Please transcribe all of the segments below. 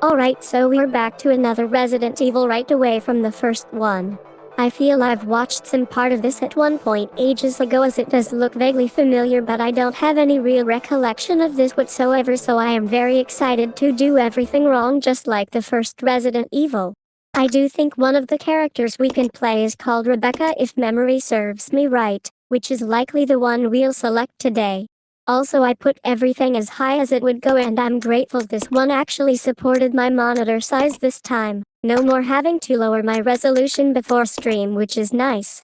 Alright, so we're back to another Resident Evil right away from the first one. I feel I've watched some part of this at one point ages ago, as it does look vaguely familiar, but I don't have any real recollection of this whatsoever, so I am very excited to do everything wrong just like the first Resident Evil. I do think one of the characters we can play is called Rebecca if memory serves me right, which is likely the one we'll select today. Also, I put everything as high as it would go, and I'm grateful this one actually supported my monitor size this time. No more having to lower my resolution before stream, which is nice.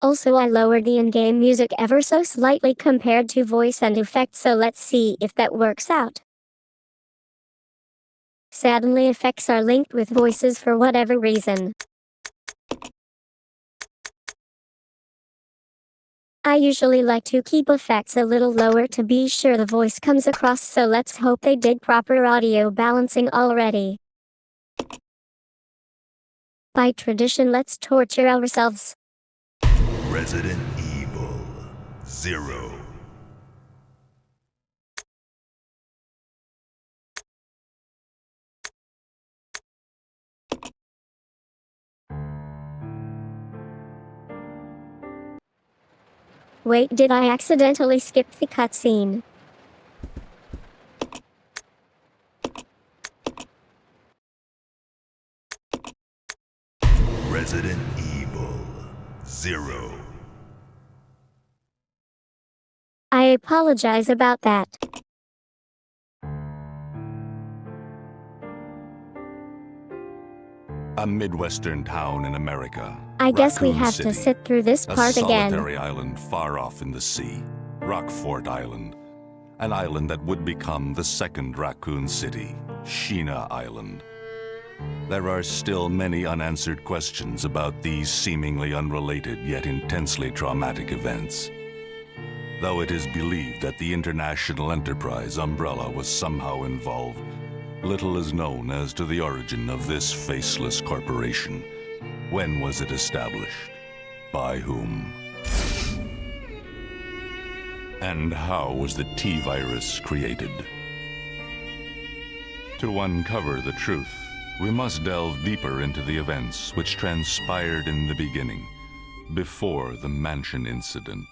Also, I lowered the in-game music ever so slightly compared to voice and effects, so let's see if that works out. Sadly, effects are linked with voices for whatever reason. I usually like to keep effects a little lower to be sure the voice comes across, so let's hope they did proper audio balancing already. By tradition, let's torture ourselves. Resident Evil 0. Wait, did I accidentally skip the cutscene? Resident Evil 0. I apologize about that. A Midwestern town in America. I guess we Raccoon have City. to sit through this part A again. solitary island far off in the sea. Rockfort Island. An island that would become the second Raccoon City, Sheena Island. There are still many unanswered questions about these seemingly unrelated yet intensely traumatic events. Though it is believed that the International Enterprise umbrella was somehow involved, little is known as to the origin of this faceless corporation. When was it established? By whom? And how was the T-virus created? To uncover the truth, we must delve deeper into the events which transpired in the beginning, before the mansion incident.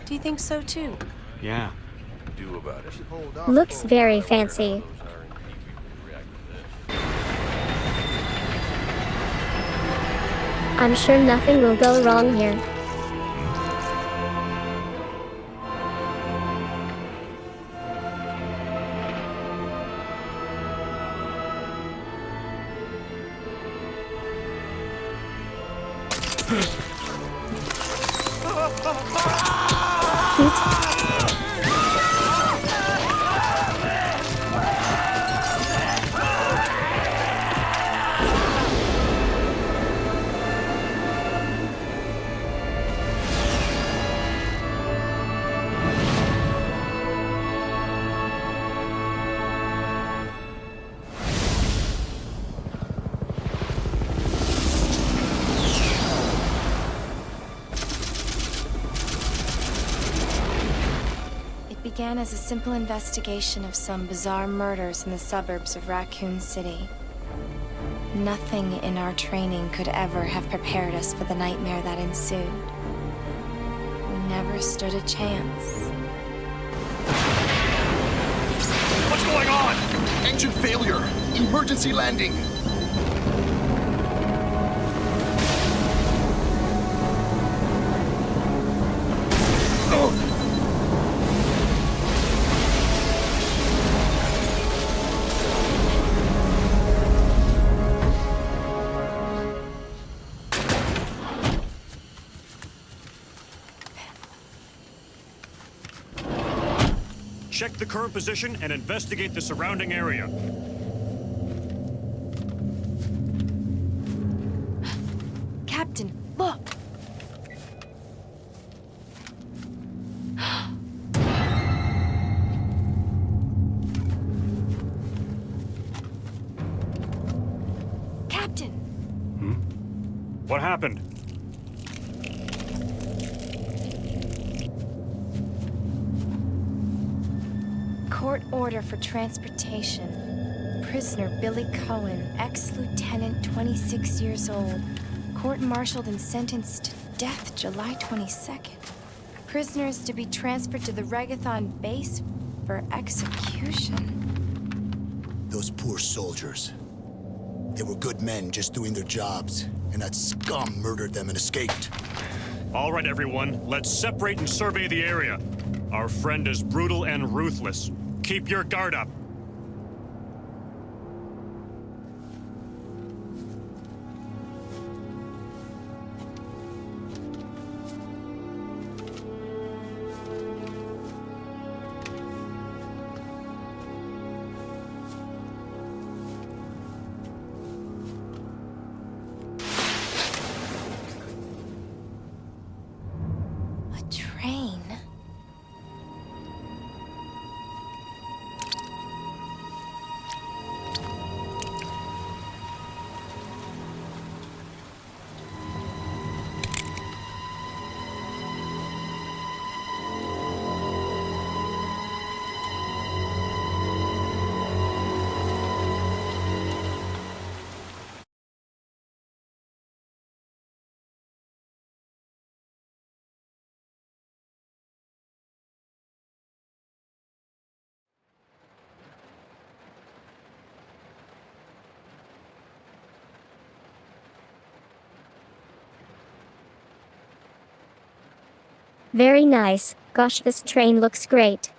Do you think so too? Yeah. Do about it. Looks very fancy. I'm sure nothing will go wrong here. Cute. It began as a simple investigation of some bizarre murders in the suburbs of Raccoon City. Nothing in our training could ever have prepared us for the nightmare that ensued. We never stood a chance. What's going on? Engine failure. Emergency landing. Check the current position and investigate the surrounding area. Captain, look! What happened? Court order for transportation. Prisoner Billy Cohen, ex-lieutenant, 26 years old. Court-martialed and sentenced to death July 22nd. Prisoner is to be transferred to the Regathon base for execution. Those poor soldiers. They were good men just doing their jobs, and that scum murdered them and escaped. All right, everyone, let's separate and survey the area. Our friend is brutal and ruthless. Keep your guard up. A train? Very nice. Gosh, this train looks great.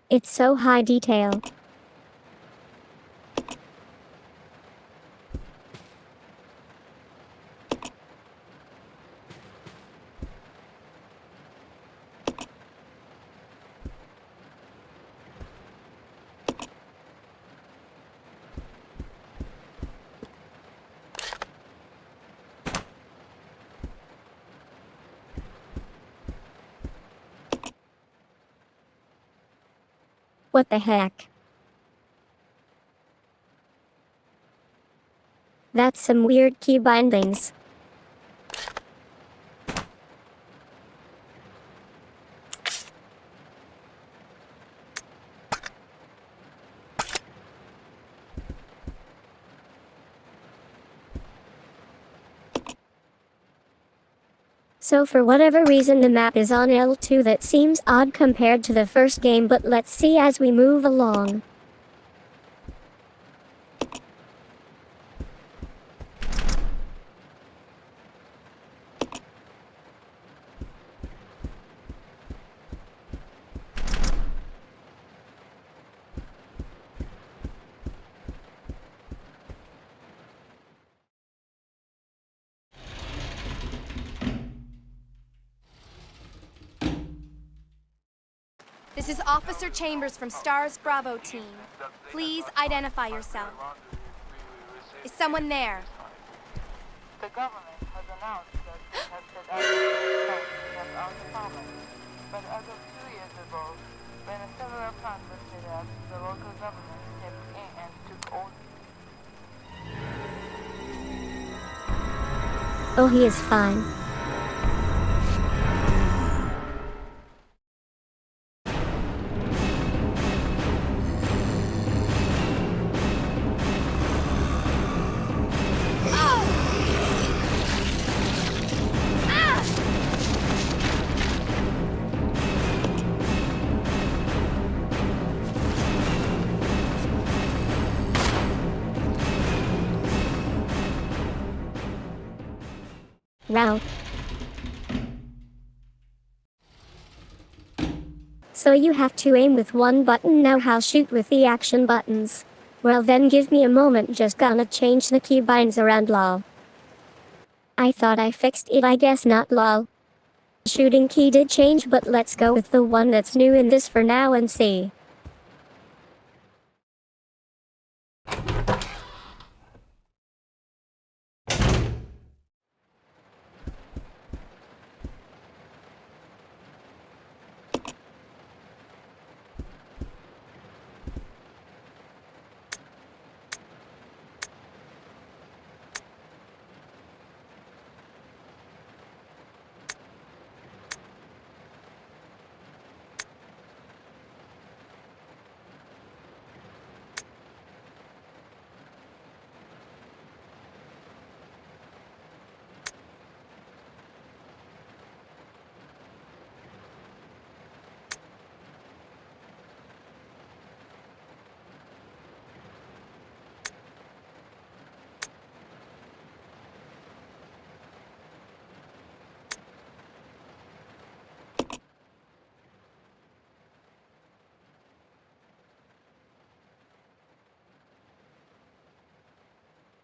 It's so high detail. What the heck? That's some weird key bindings. So for whatever reason the map is on L2. That seems odd compared to the first game, but let's see as we move along. This is Officer Chambers from STARS Bravo team. Please identify yourself. Is someone there? The government has announced that it has set out to help our department. But as of 2 years ago, when a several plant was set up, the local government stepped in and took over. Oh, he is fine. Route. So you have to aim with one button now. How shoot with the action buttons? Well then give me a moment, just gonna change the keybinds around, lol. I thought I fixed it, I guess not, lol. Shooting key did change, but let's go with the one that's new in this for now and see.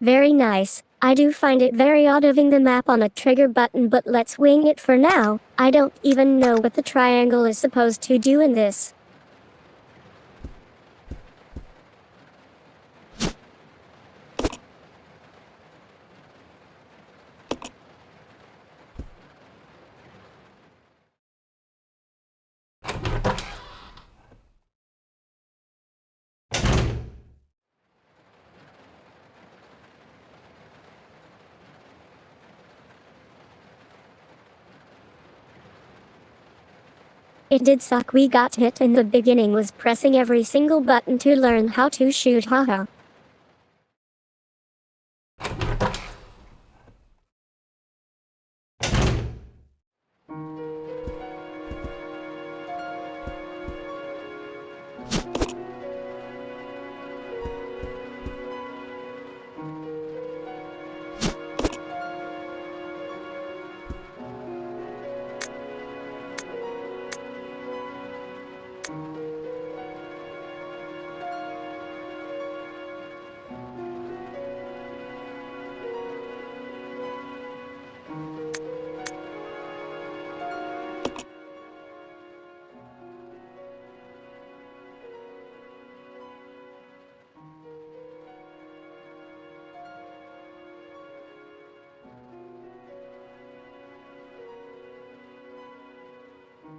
Very nice. I do find it very odd having the map on a trigger button, but let's wing it for now. I don't even know what the triangle is supposed to do in this. It did suck we got hit in the beginning, was pressing every single button to learn how to shoot, haha.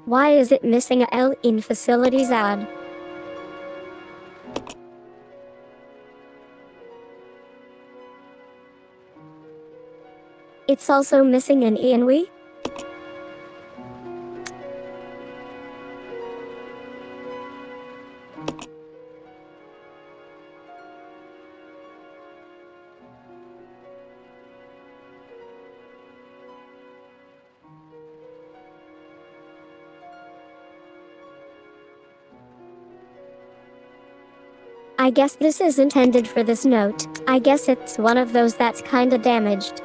Why is it missing a L in facilities ad? It's also missing an E and we? I guess this is intended for this note. I guess it's one of those that's kinda damaged.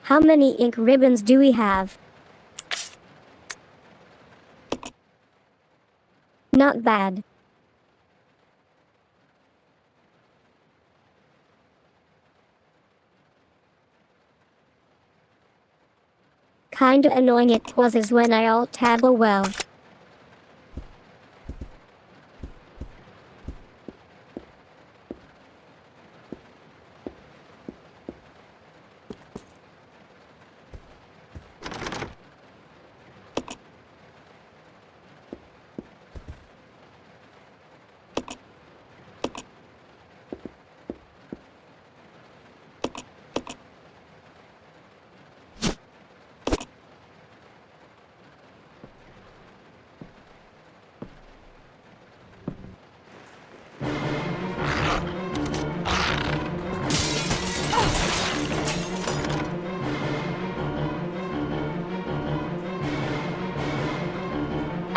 How many ink ribbons do we have? Not bad. Kinda annoying it pauses when I alt-tab a well.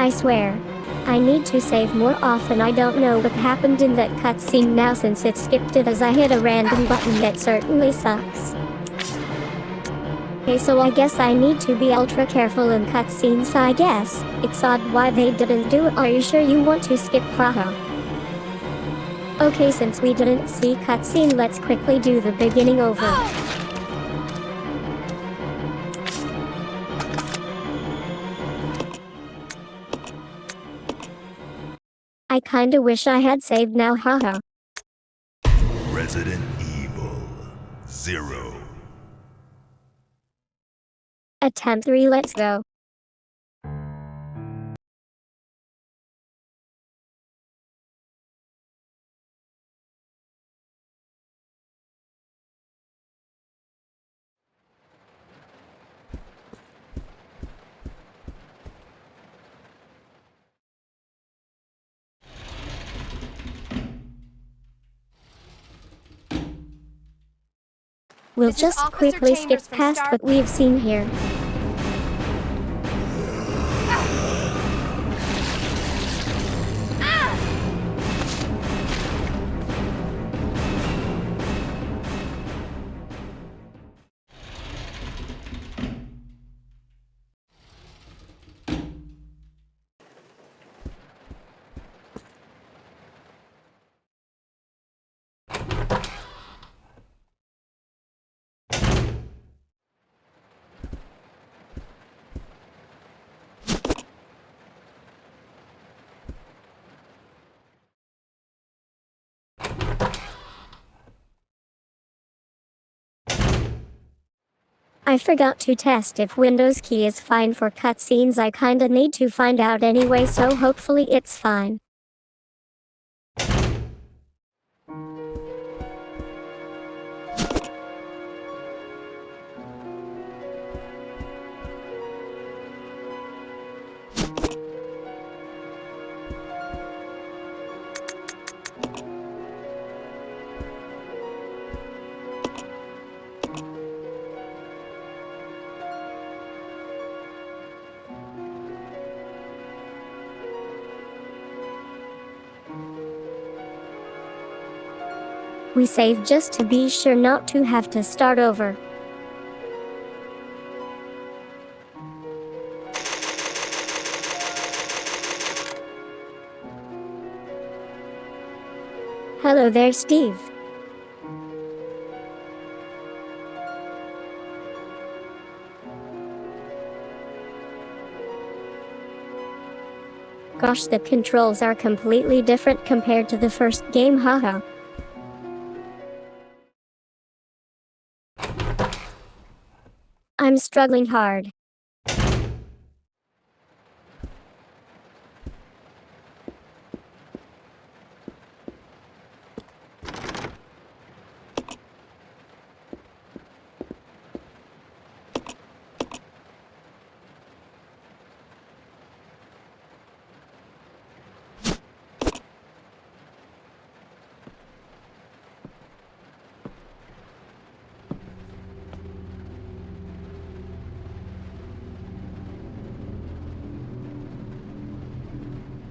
I swear. I need to save more often. I don't know what happened in that cutscene now since it skipped it as I hit a random button. That certainly sucks. Okay, so I guess I need to be ultra careful in cutscenes, I guess. It's odd why they didn't do it. Are you sure you want to skip, haha? Okay, since we didn't see cutscene, let's quickly do the beginning over. I kinda wish I had saved now, haha. Resident Evil 0. Attempt 3, let's go. We'll This is just Officer quickly skip Chambers from past Star- what we've seen here. I forgot to test if Windows key is fine for cutscenes. I kinda need to find out anyway, so hopefully it's fine. We save just to be sure not to have to start over. Hello there, Steve. Gosh, the controls are completely different compared to the first game, haha. I'm struggling hard.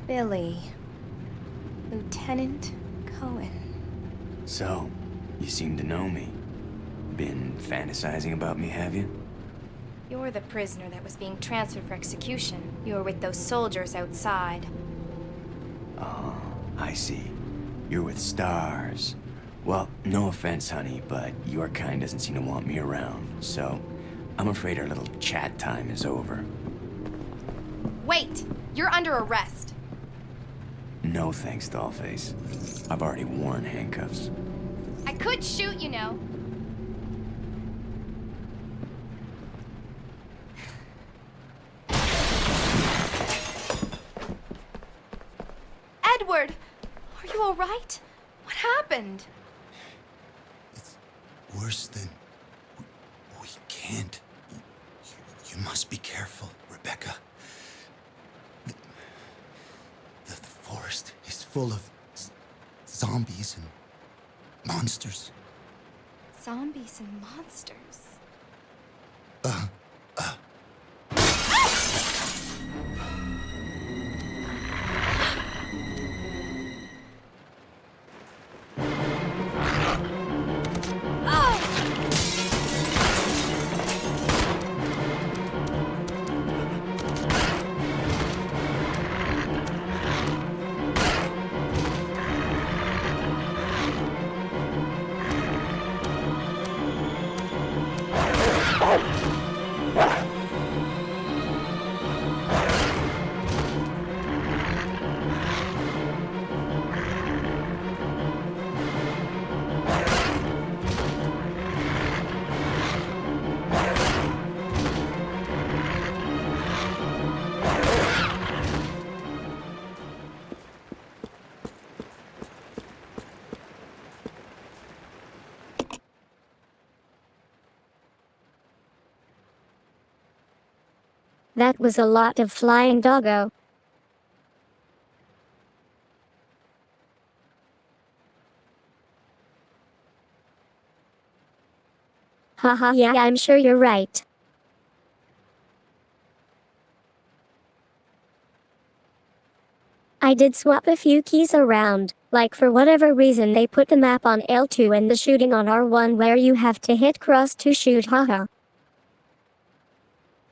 Billy. Lieutenant Cohen. So, you seem to know me. Been fantasizing about me, have you? You're the prisoner that was being transferred for execution. You were with those soldiers outside. Oh, I see. You're with stars. Well, no offense, honey, but your kind doesn't seem to want me around, so I'm afraid our little chat time is over. Wait! You're under arrest. No thanks, Dollface. I've already worn handcuffs. I could shoot, you know. Edward! Are you alright? What happened? It's worse than... We can't. You must be careful, Rebecca. The forest is full of zombies and monsters. Zombies and monsters. That was a lot of flying doggo. Haha, yeah, I'm sure you're right. I did swap a few keys around, like for whatever reason they put the map on L2 and the shooting on R1 where you have to hit cross to shoot, haha.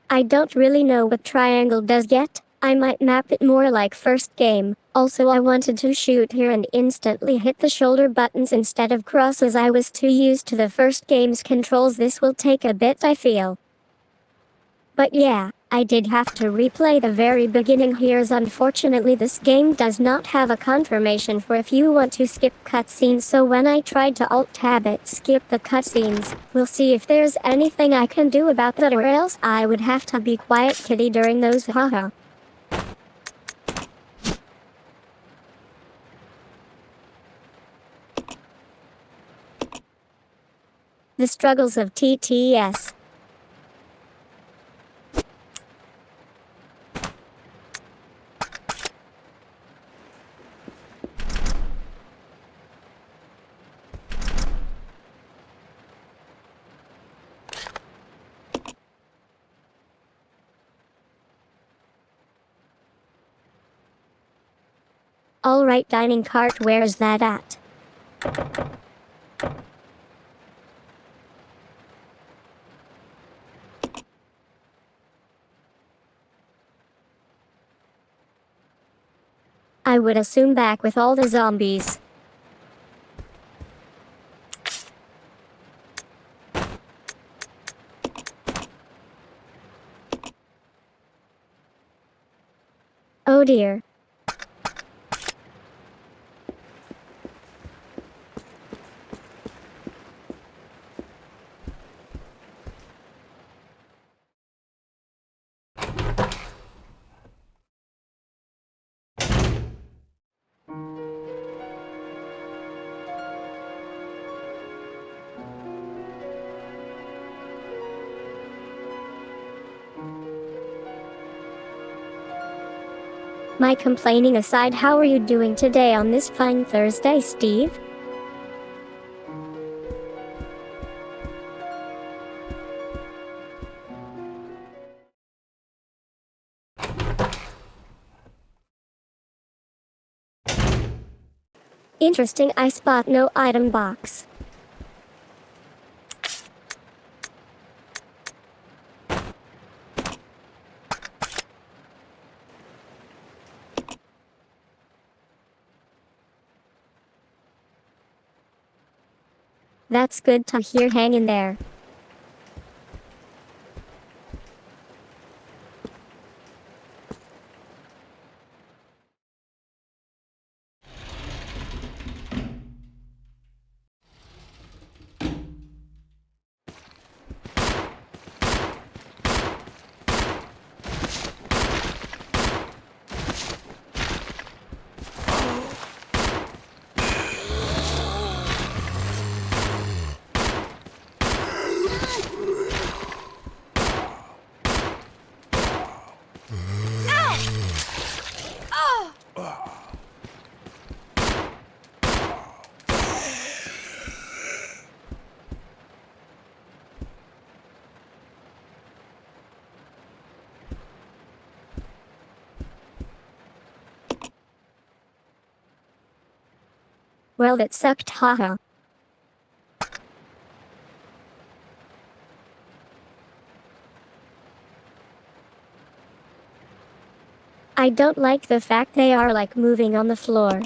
I don't really know what triangle does yet. I might map it more like first game. Also, I wanted to shoot here and instantly hit the shoulder buttons instead of cross as I was too used to the first game's controls. This will take a bit, I feel. But yeah, I did have to replay the very beginning here, as unfortunately this game does not have a confirmation for if you want to skip cutscenes, so when I tried to alt-tab it skip the cutscenes. We'll see if there's anything I can do about that, or else I would have to be quiet kitty during those, haha. The struggles of TTS. Alright, dining cart, where is that at? I would assume back with all the zombies. Oh dear. My complaining aside, how are you doing today on this fine Thursday, Steve? Interesting, I spot no item box. That's good to hear, hang in there. Well, that sucked, haha. I don't like the fact they are like moving on the floor.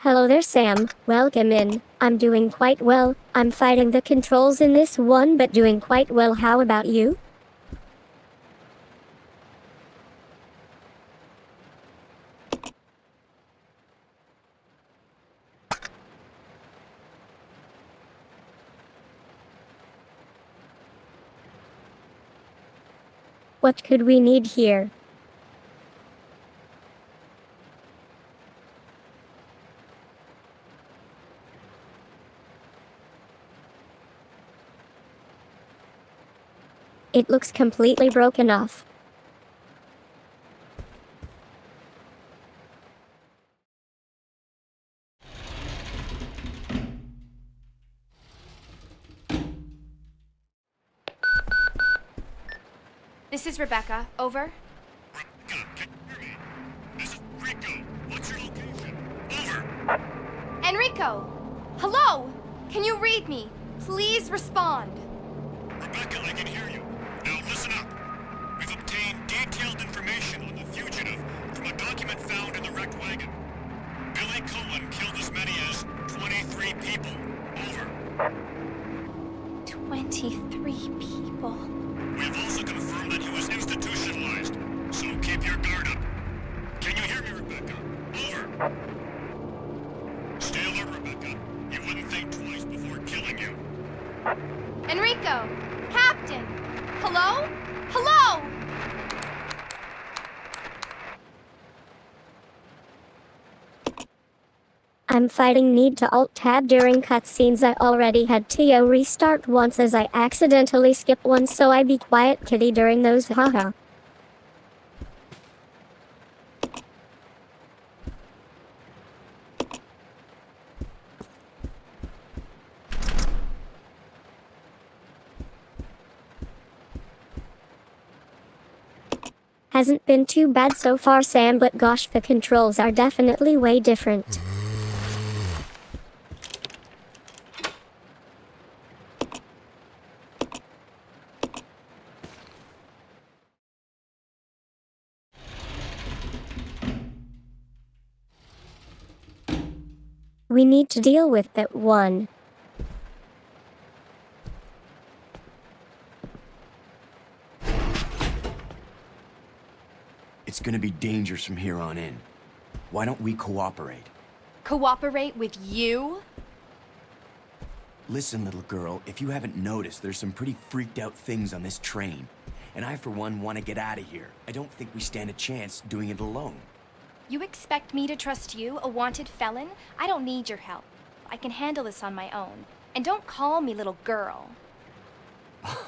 Hello there, Sam. Welcome in. I'm doing quite well. I'm fighting the controls in this one, but doing quite well. How about you? What could we need here? It looks completely broken off. This is Rebecca. Over. Enrico! Hello? Can you read me? Please respond. Rebecca, I can hear you. Now listen up. We've obtained detailed information on the fugitive from a document found in the wrecked wagon. Billy Cohen killed as many as 23 people. Over. 23 people. We have also confirmed that he was institutionalized, so keep your guard up. Can you hear me, Rebecca? Over. Stay alert, Rebecca. He wouldn't think twice before killing you. Enrico! Captain! Hello? Hello! I'm fighting need to alt-tab during cutscenes. I already had to restart once as I accidentally skipped one, so I be quiet kitty during those, haha. Hasn't been too bad so far, Sam, but gosh, the controls are definitely way different. We need to deal with that one. It's gonna be dangerous from here on in. Why don't we cooperate? Cooperate with you? Listen, little girl, if you haven't noticed, there's some pretty freaked out things on this train. And I, for one, want to get out of here. I don't think we stand a chance doing it alone. You expect me to trust you, a wanted felon? I don't need your help. I can handle this on my own. And don't call me little girl.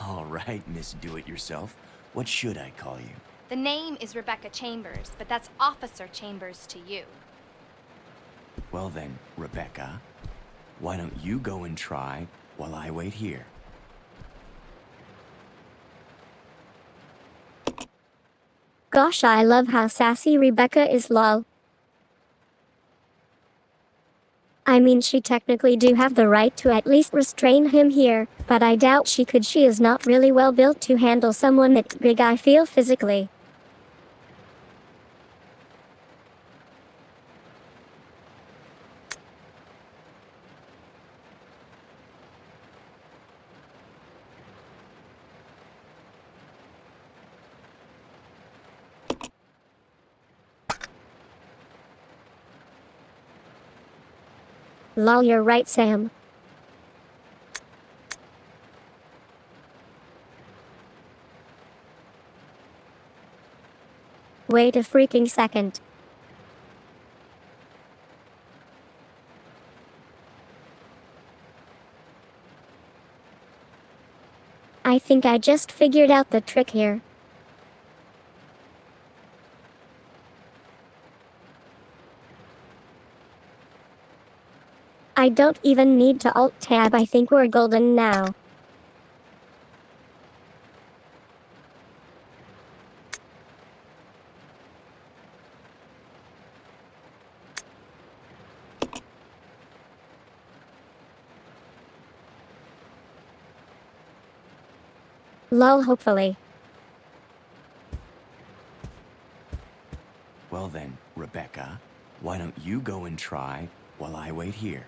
All right, Miss Do-It-Yourself. What should I call you? The name is Rebecca Chambers, but that's Officer Chambers to you. Well then, Rebecca, why don't you go and try while I wait here? Gosh, I love how sassy Rebecca is, lol. I mean, she technically do have the right to at least restrain him here, but I doubt she could. She is not really well built to handle someone that big, I feel, physically. Lol, you're right, Sam. Wait a freaking second. I think I just figured out the trick here. I don't even need to alt-tab. I think we're golden now. Lol, hopefully. Well then, Rebecca, why don't you go and try while I wait here?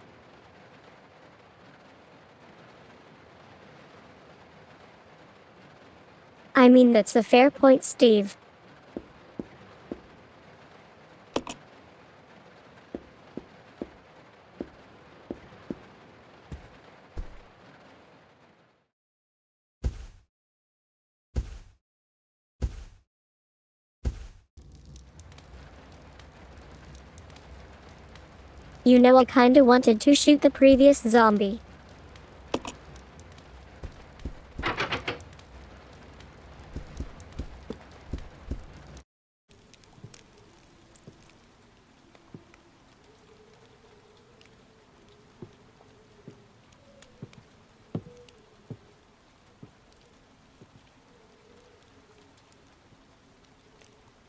I mean, that's a fair point, Steve. You know, I kinda wanted to shoot the previous zombie.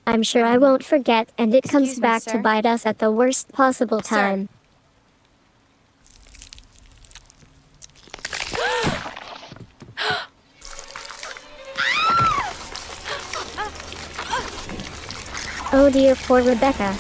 I'm sure I won't forget, and it comes Excuse me, back sir? to bite us at the worst possible Sir. time. Oh dear, poor Rebecca.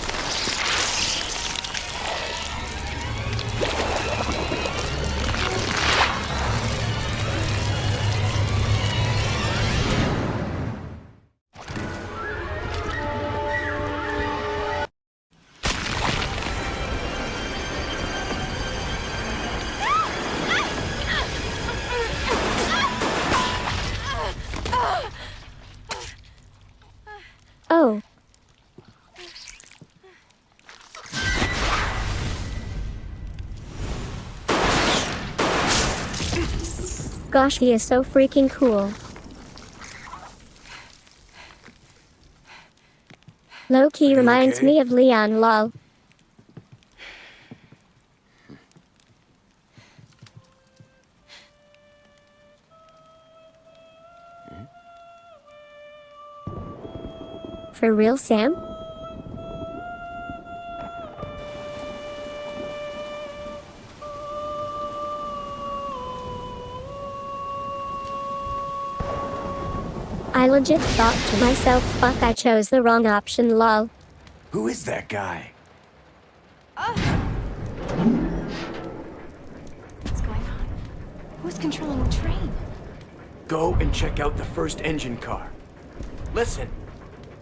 Oh. Gosh, he is so freaking cool. Low-key reminds me of Leon, lol. For real, Sam? I legit thought to myself, fuck, I chose the wrong option, lol. Who is that guy? What's going on? Who's controlling the train? Go and check out the first engine car. Listen,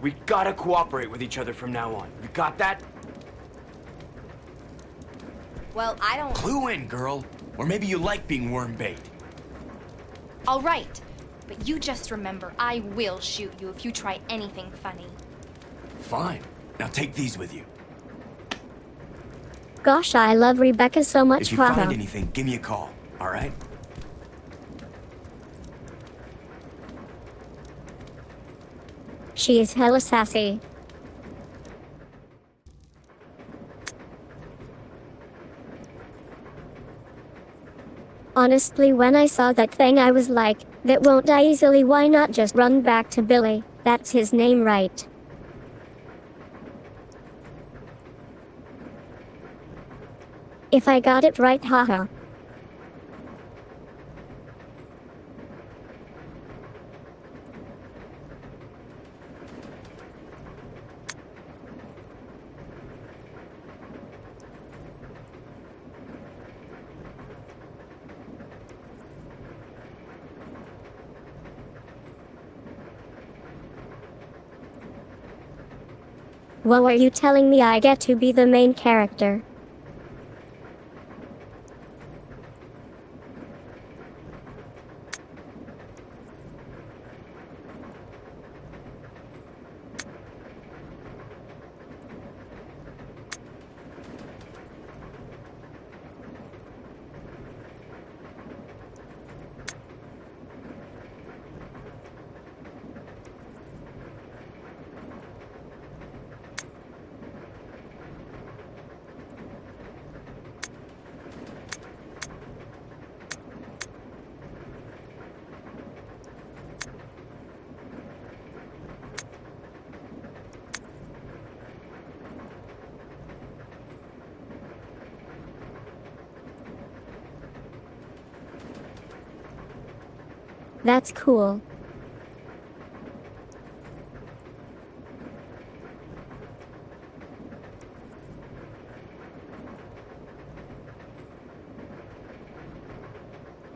we gotta cooperate with each other from now on. You got that? Well, I don't... Clue in, girl. Or maybe you like being worm bait. All right. But you just remember, I will shoot you if you try anything funny. Fine. Now take these with you. Gosh, I love Rebecca so much, If you bravo. find anything, give me a call, alright? She is hella sassy. Honestly, when I saw that thing, I was like, that won't die easily, why not just run back to Billy? That's his name, right? If I got it right, haha. What are you telling me? I get to be the main character? That's cool.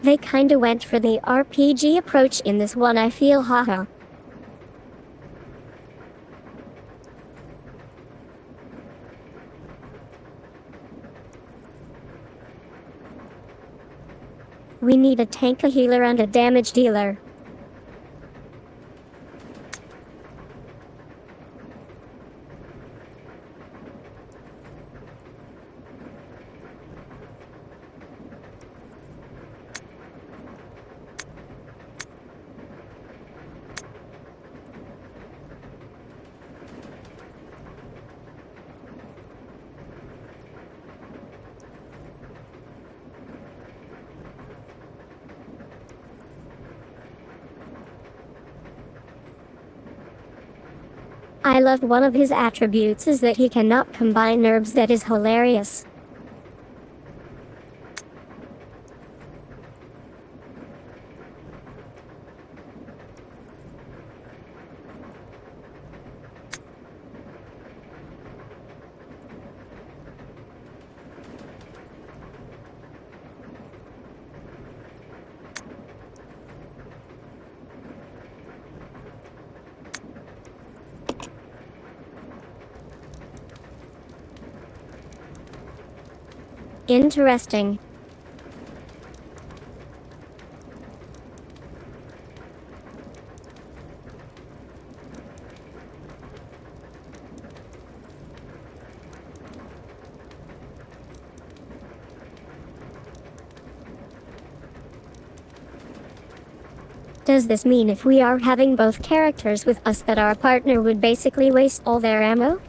They kinda went for the RPG approach in this one, I feel, haha. We need a tank, a healer, and a damage dealer. I love one of his attributes is that he cannot combine herbs. That is hilarious. Interesting. Does this mean if we are having both characters with us that our partner would basically waste all their ammo?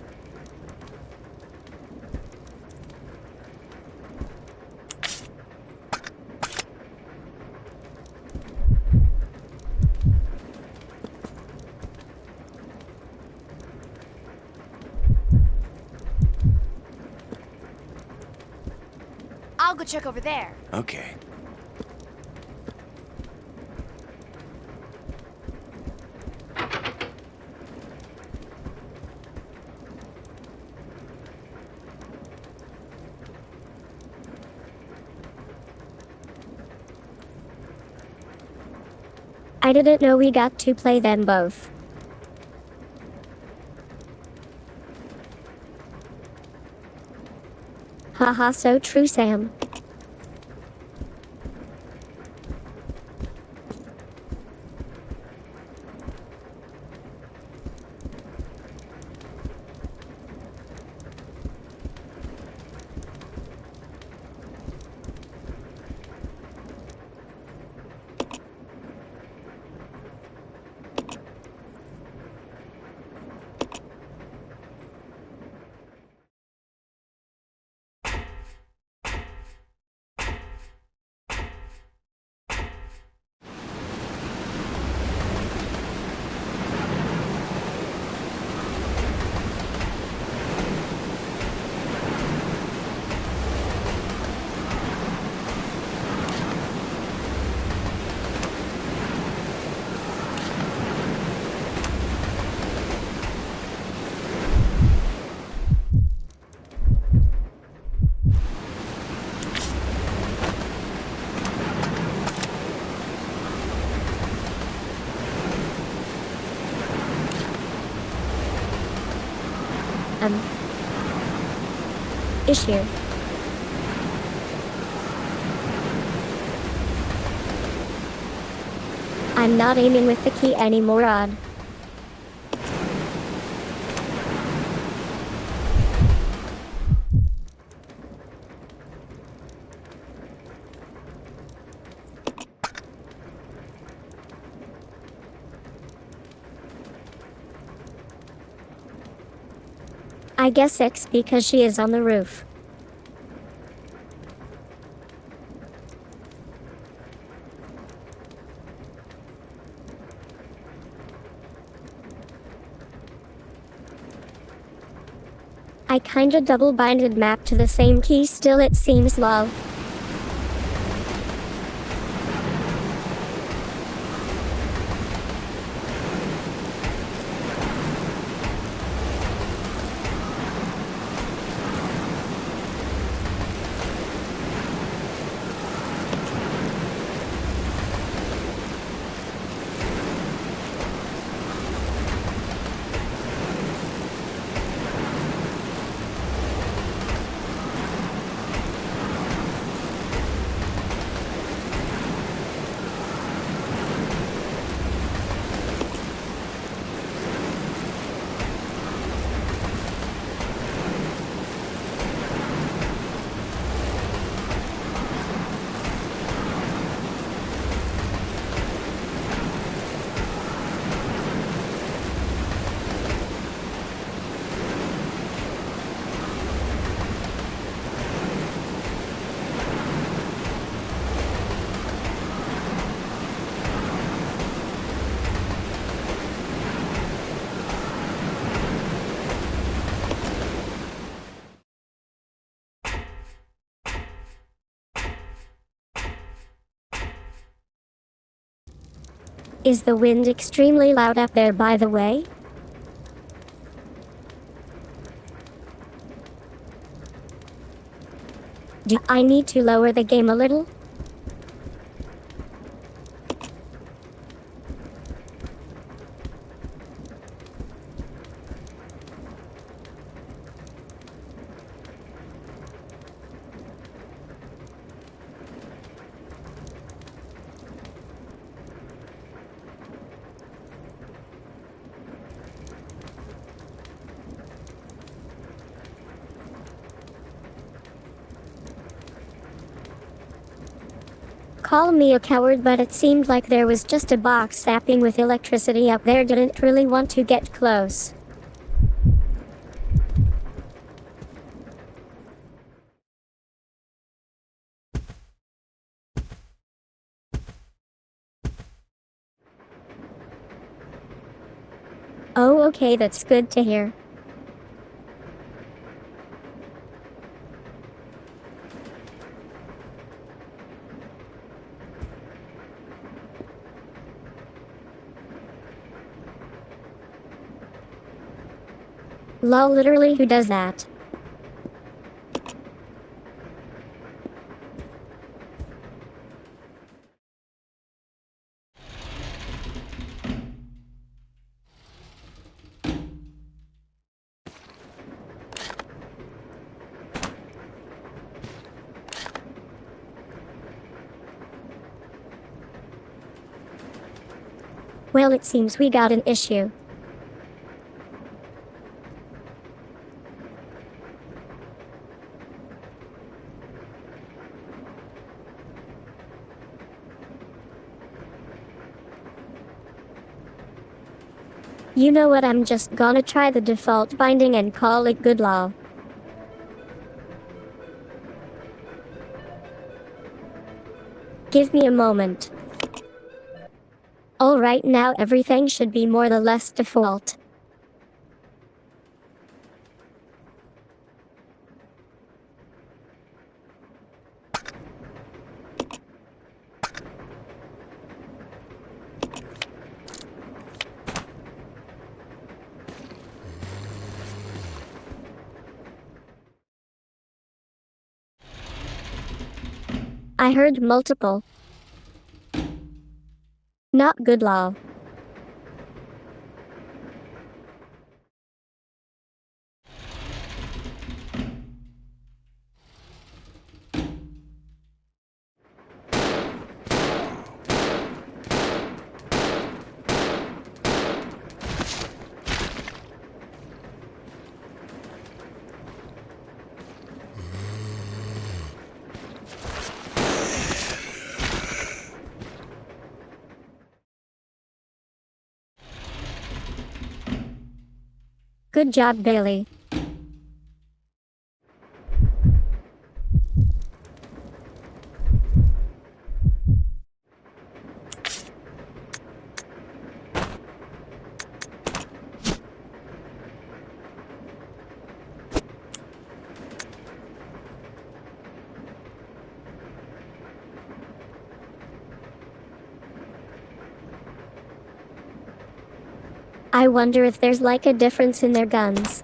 I'll go check over there. Okay. I didn't know we got to play them both. Haha, so true, Sam. Issue. I'm not aiming with the key anymore, odd. I guess X because she is on the roof. I kinda double-binded map to the same key, still it seems low. Is the wind extremely loud up there, by the way? Do I need to lower the game a little? Call me a coward, but it seemed like there was just a box zapping with electricity up there. Didn't really want to get close. Oh, okay, that's good to hear. Lol, literally, who does that? Well, it seems we got an issue. You know what, I'm just gonna try the default binding and call it good law. Give me a moment. Alright, now everything should be more or less default. I heard multiple. Not good law. Good job, Bailey. I wonder if there's like a difference in their guns.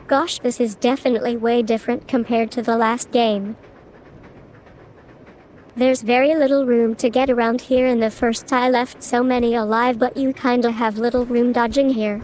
Gosh, this is definitely way different compared to the last game. There's very little room to get around here. In the first I left so many alive, but you kinda have little room dodging here.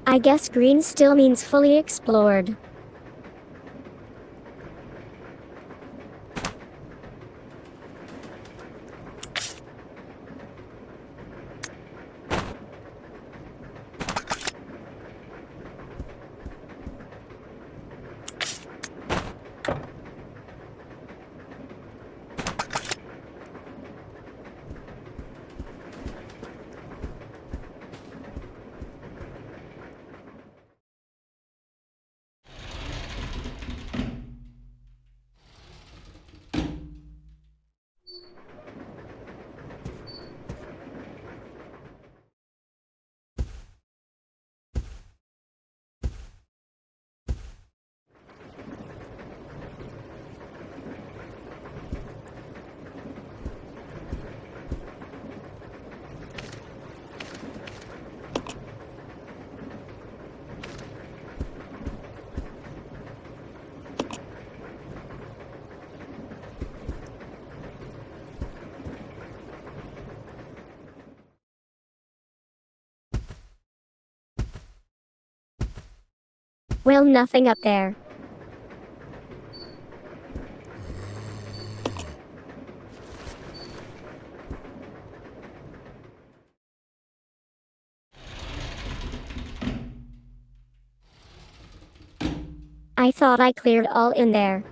I guess green still means fully explored. Well, nothing up there. I thought I cleared all in there.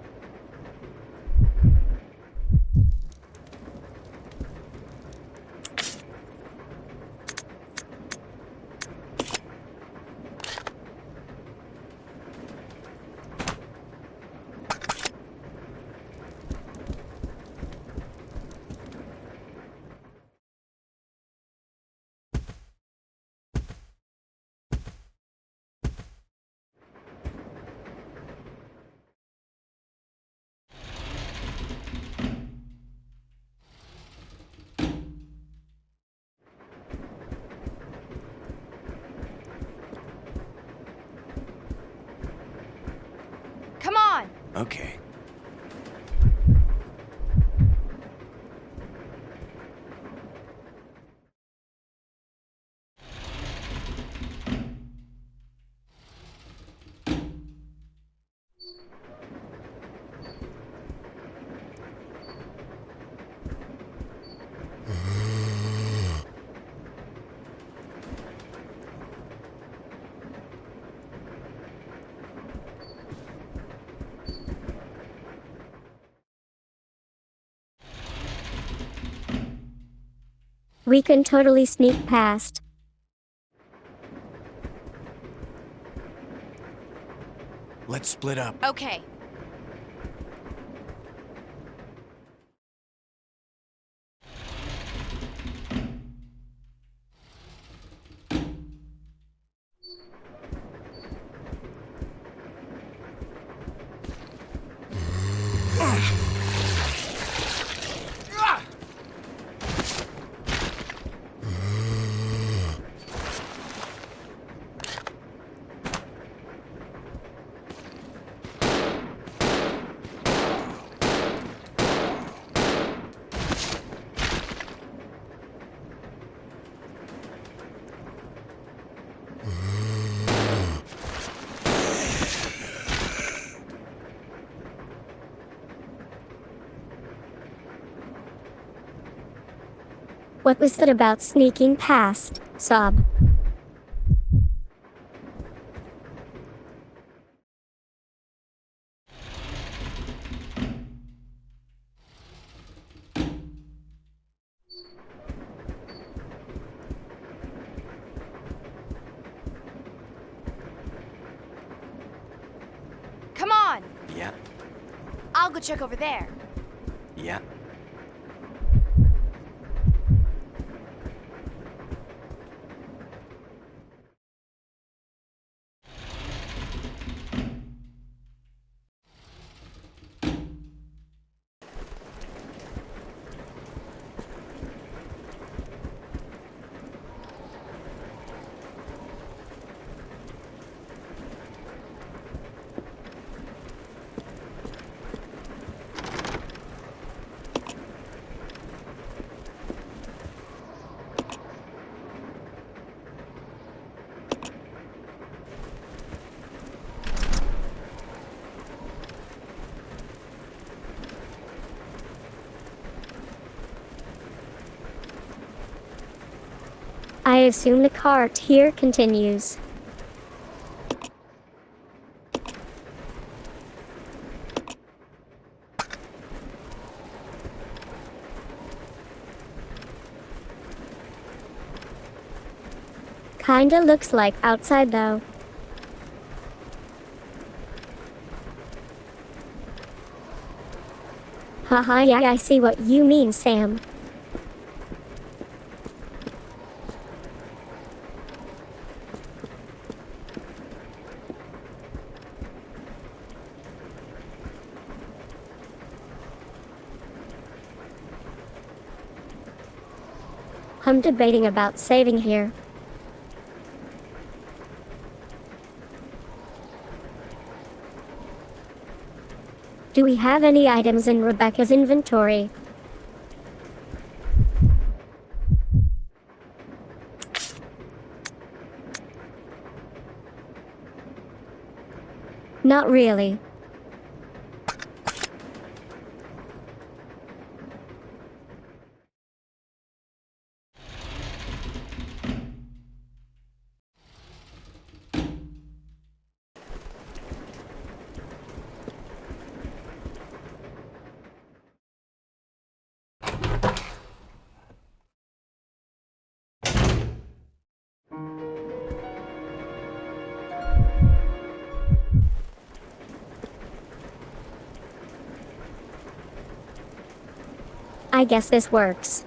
Come on! Okay. We can totally sneak past. Let's split up. Okay. What was that about sneaking past, Sob? Come on! Yeah, I'll go check over there. yeah. I assume the cart here continues. Kinda looks like outside though. Haha, yeah, I see what you mean, Sam. I'm debating about saving here. Do we have any items in Rebecca's inventory? Not really. I guess this works.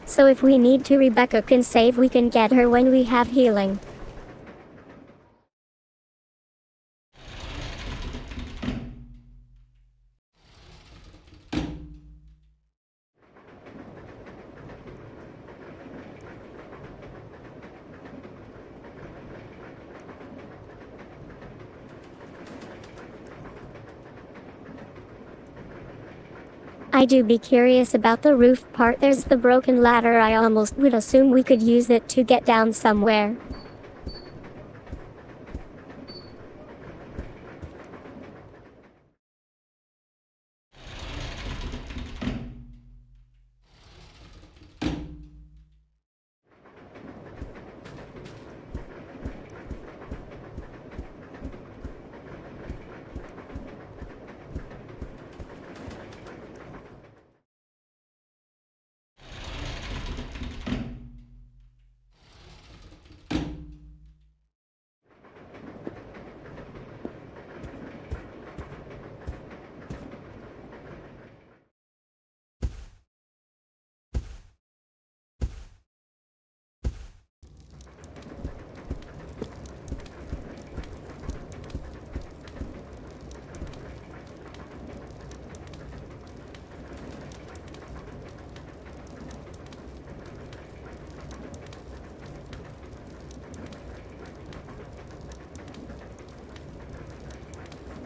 So if we need to, Rebecca can save, we can get her when we have healing. I do be curious about the roof part. There's the broken ladder. I almost would assume we could use it to get down somewhere.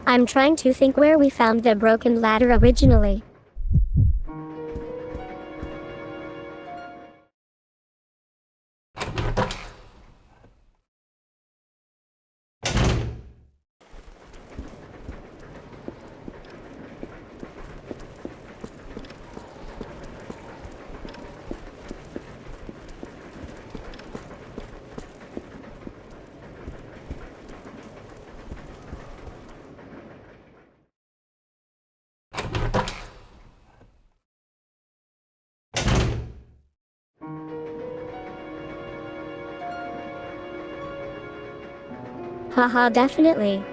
I'm trying to think where we found the broken ladder originally. Haha, definitely.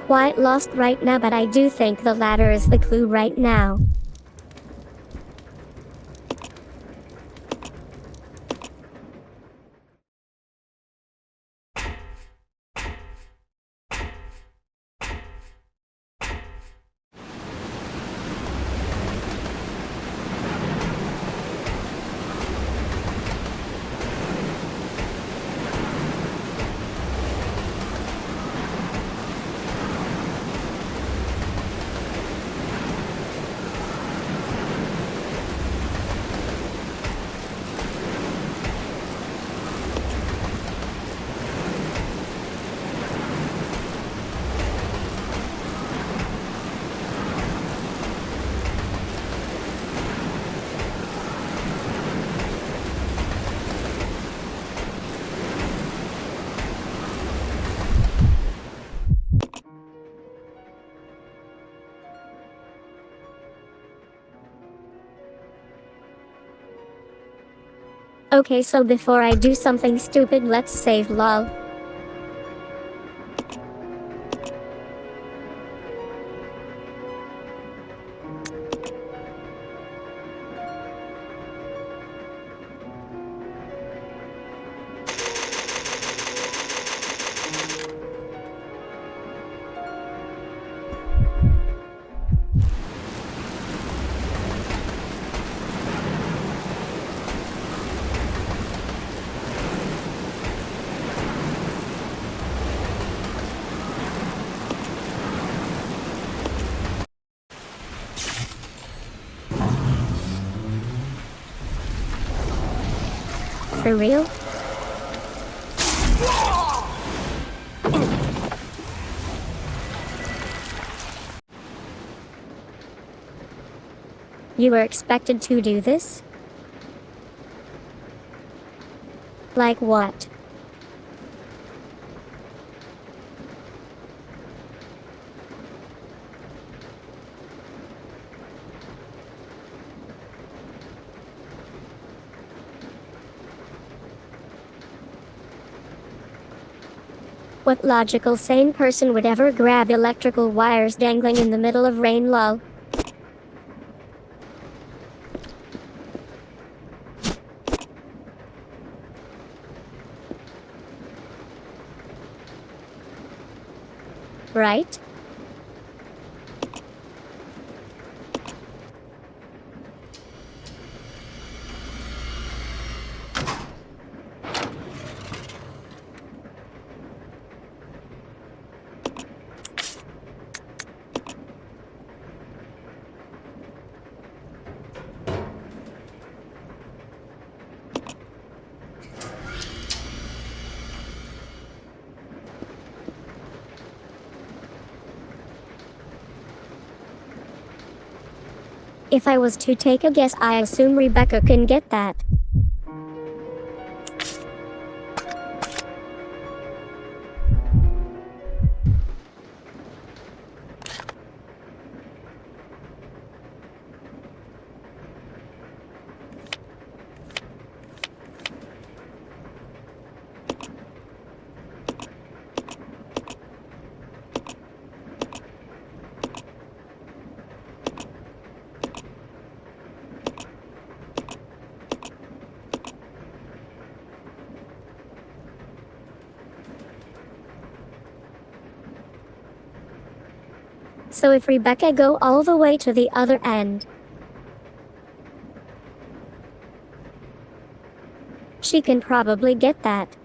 Quite lost right now, but I do think the ladder is the clue right now. Okay, so before I do something stupid, let's save lol. For real? You were expected to do this? Like what? What logical sane person would ever grab electrical wires dangling in the middle of rain, lol? Right? If I was to take a guess, I assume Rebecca can get that. So if Rebecca go all the way to the other end, she can probably get that.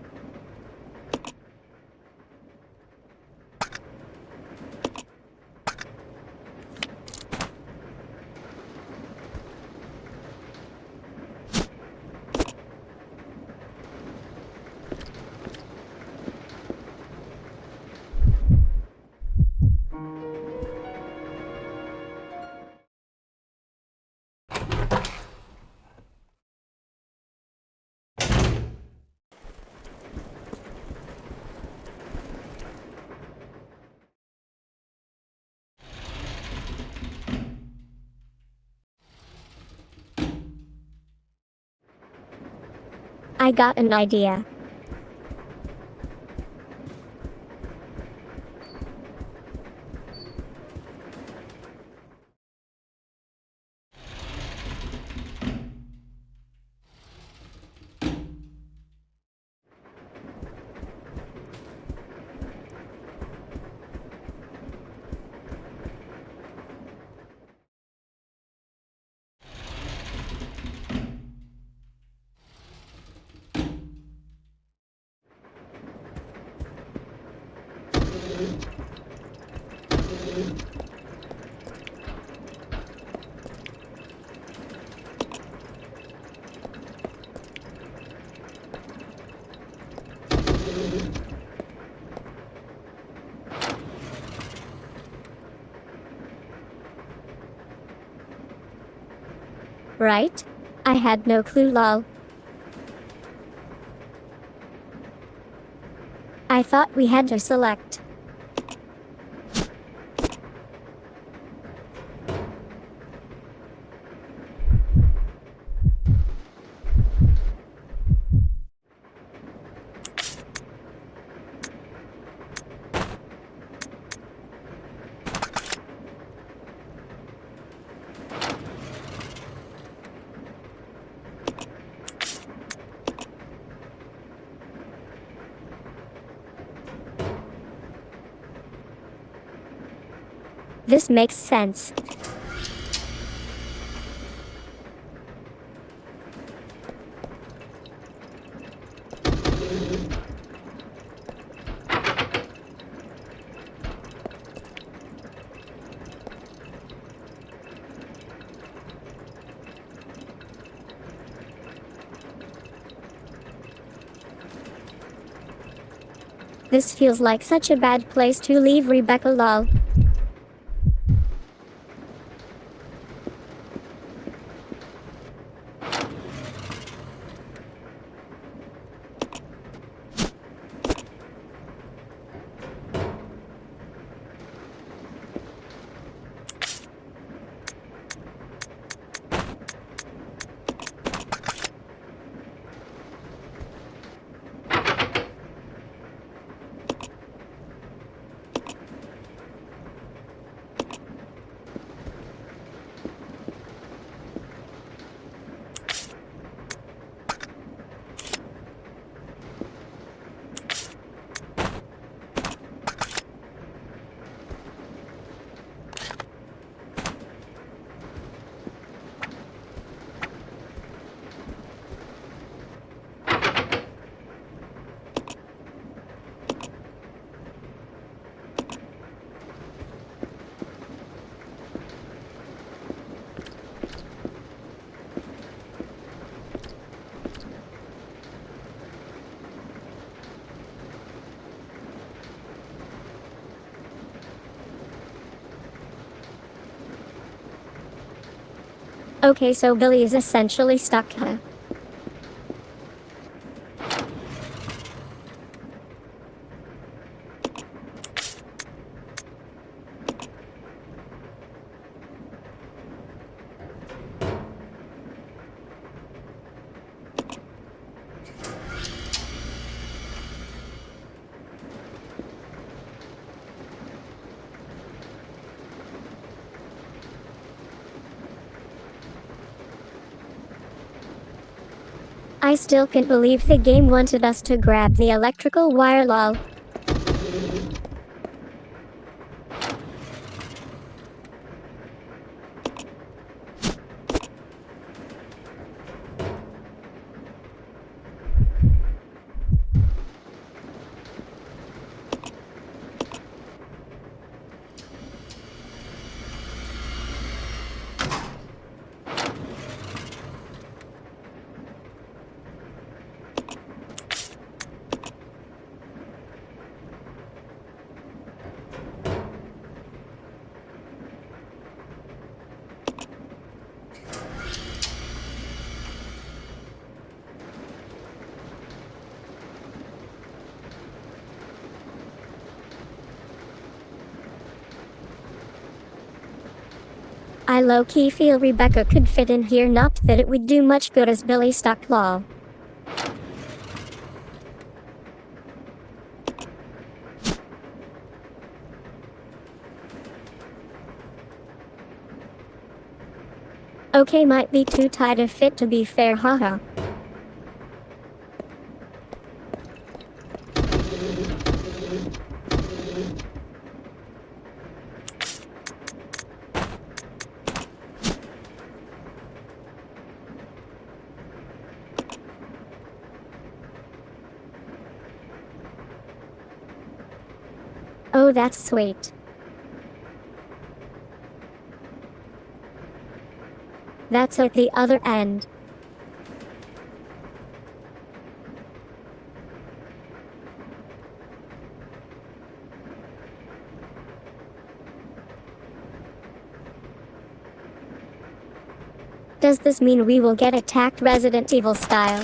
I got an idea. Right? I had no clue, lol. I thought we had to select. This makes sense. This feels like such a bad place to leave Rebecca lol. Okay, so Billy is essentially stuck, huh? I still can't believe the game wanted us to grab the electrical wire lol. I low-key feel Rebecca could fit in here, not that it would do much good as Billy stuck lol. Okay, might be too tight a fit to be fair, haha. Oh, that's sweet. That's at the other end. Does this mean we will get attacked Resident Evil style?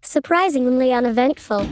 Surprisingly uneventful.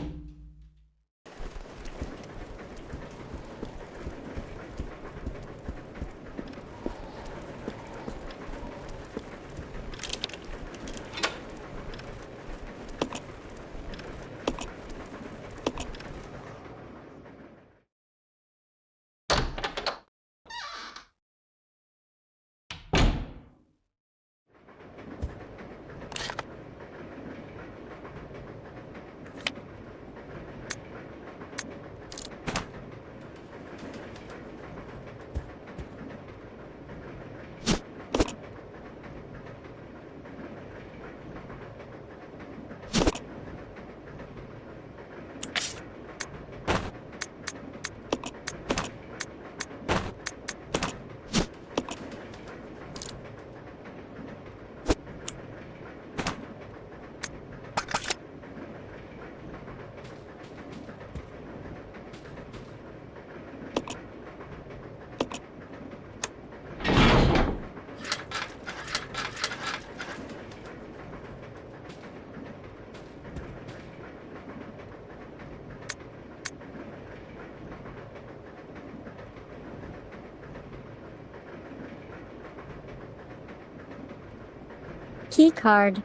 Key card.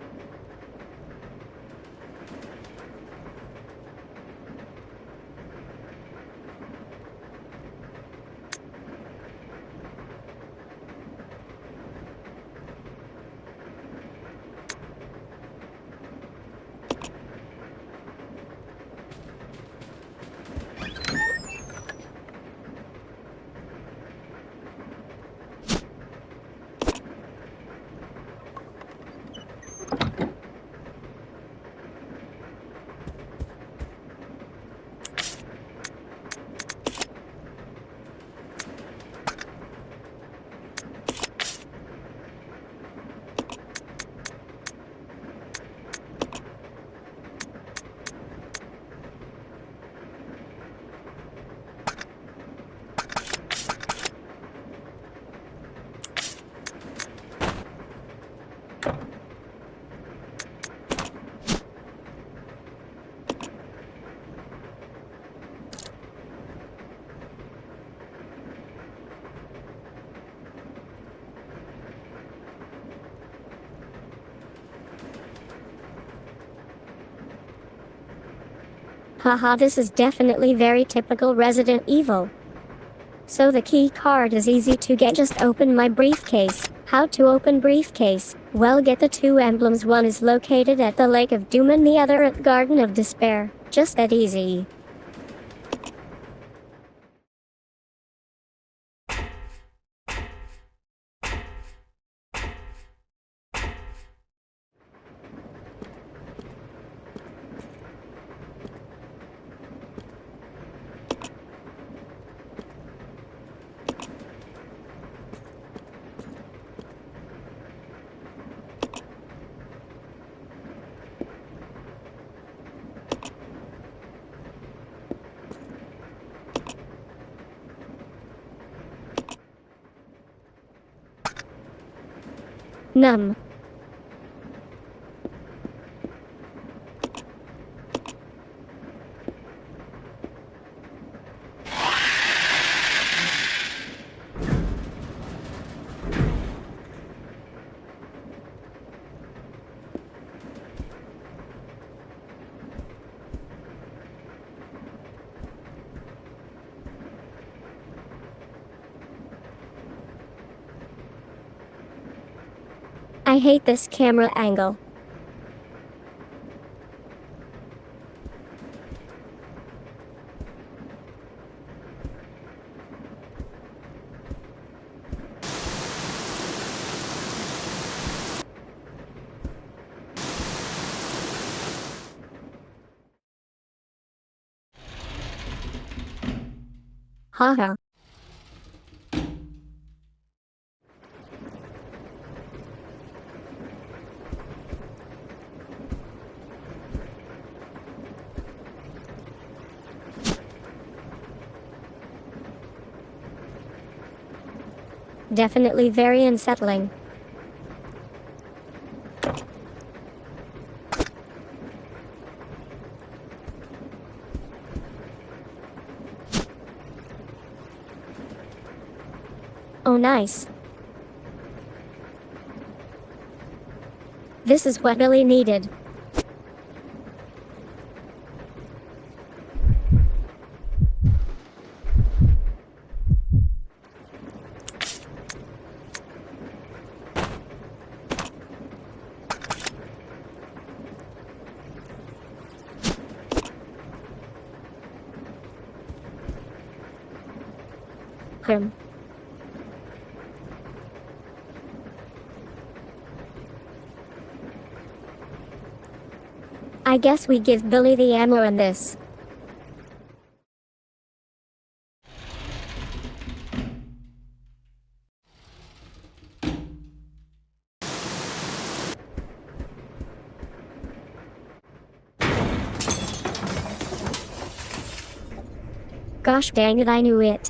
Haha, this is definitely very typical Resident Evil. So the key card is easy to get, just open my briefcase. How to open briefcase? Well, get the two emblems, one is located at the Lake of Doom and the other at Garden of Despair. Just that easy. Num. I hate this camera angle. Haha. Definitely very unsettling. Oh, nice. This is what really needed. I guess we give Billy the ammo in this. Gosh dang it, I knew it.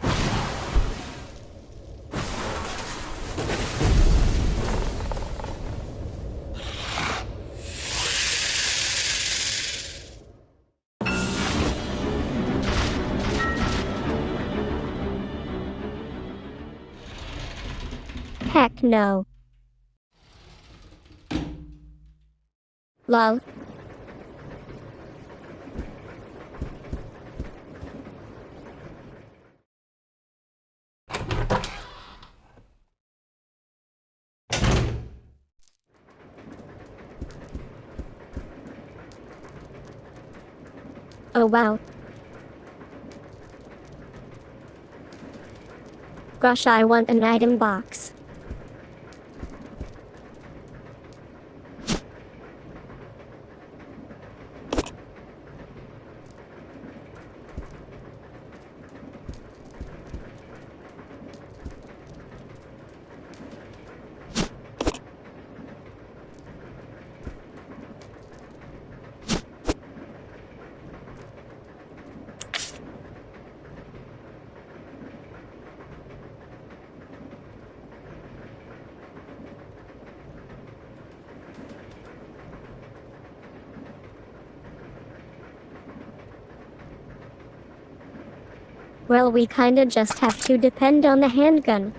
Heck no. Lol. Oh wow. Gosh, I want an item box. Well, we kinda just have to depend on the handgun.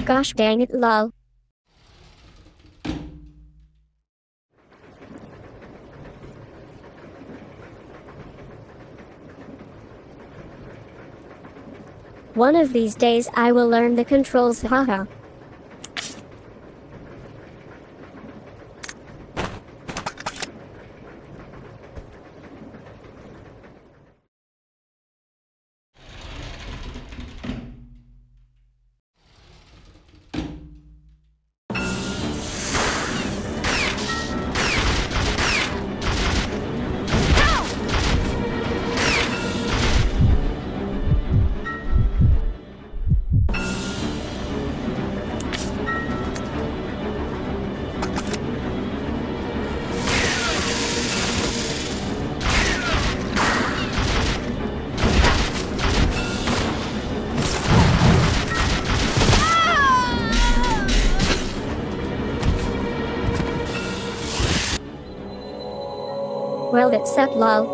Gosh dang it, lol. One of these days I will learn the controls, haha. Well, that sucked, lol.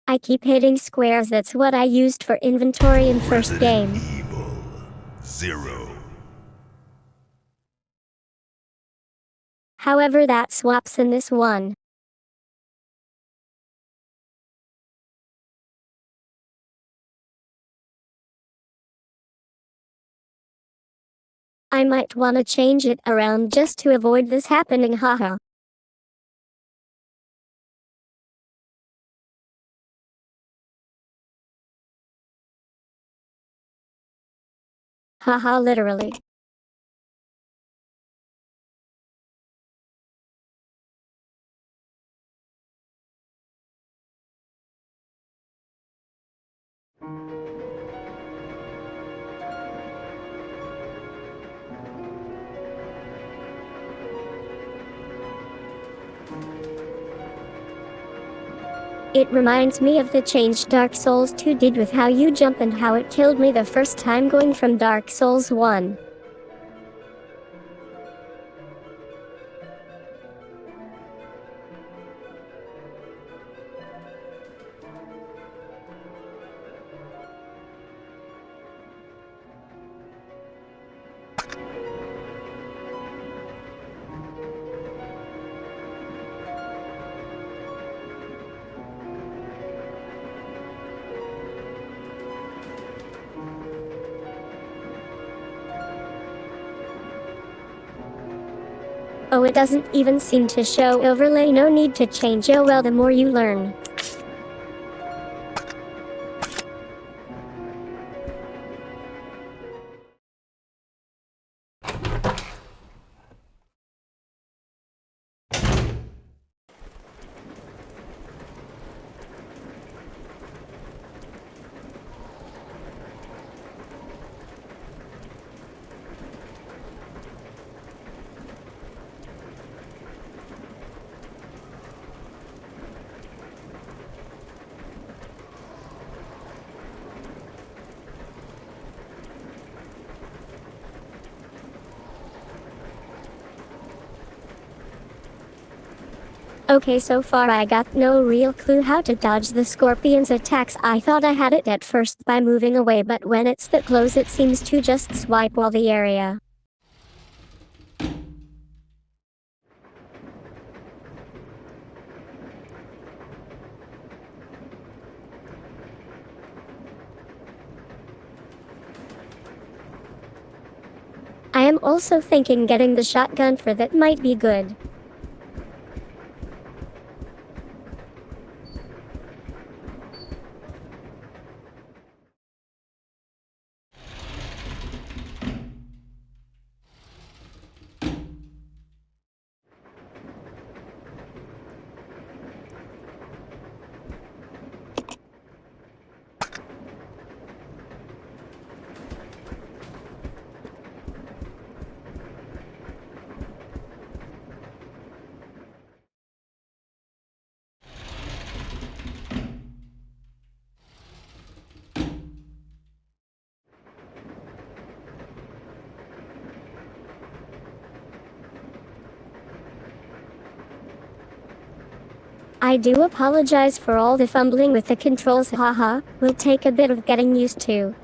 I keep hitting squares, that's what I used for inventory in first game. Evil 0. However, that swaps in this one. I might wanna change it around just to avoid this happening, haha. Haha, literally. It reminds me of the change Dark Souls 2 did with how you jump and how it killed me the first time going from Dark Souls 1. Oh, it doesn't even seem to show overlay. No need to change. Oh well, the more you learn. Okay, so far I got no real clue how to dodge the scorpion's attacks. I thought I had it at first by moving away, but when it's that close it seems to just swipe all the area. I am also thinking getting the shotgun for that might be good. I do apologize for all the fumbling with the controls, haha, will take a bit of getting used to.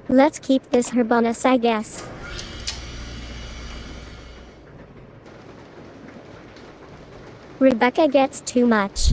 Let's keep this her bonus, I guess. Rebecca gets too much.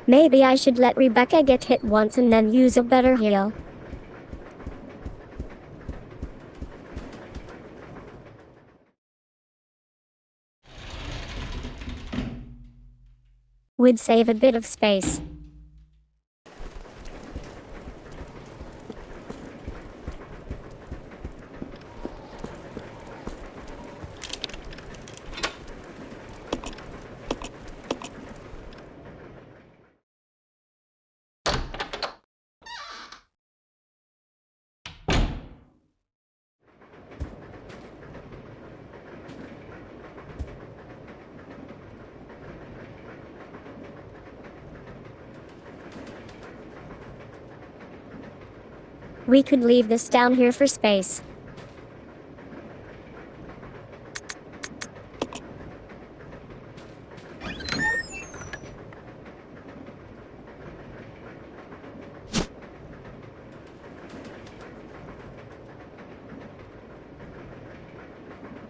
Maybe I should let Rebecca get hit once and then use a better heal. Would save a bit of space. We could leave this down here for space.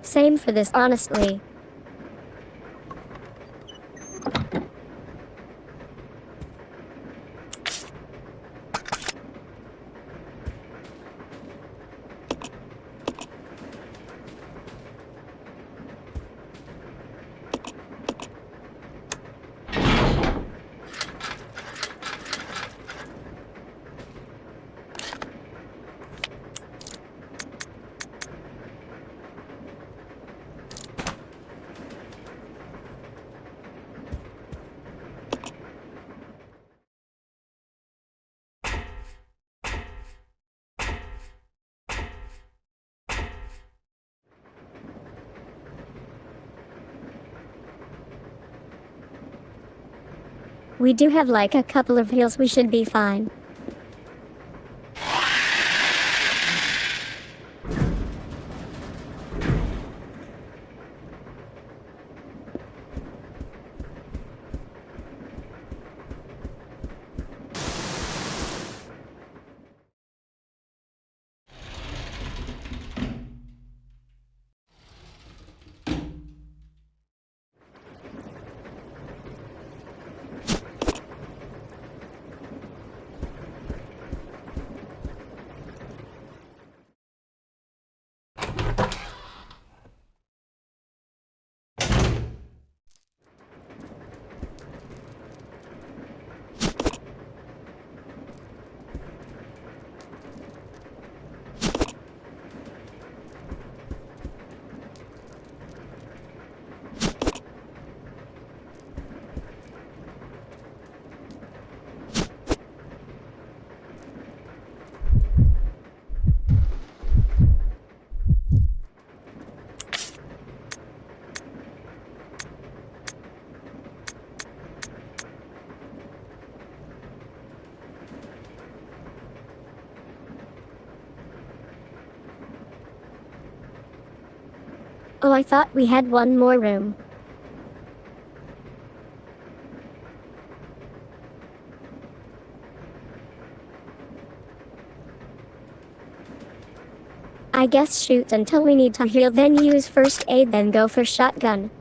Same for this, honestly. We do have like a couple of heals, we should be fine. Oh, I thought we had one more room. I guess shoot until we need to heal, then use first aid, then go for shotgun.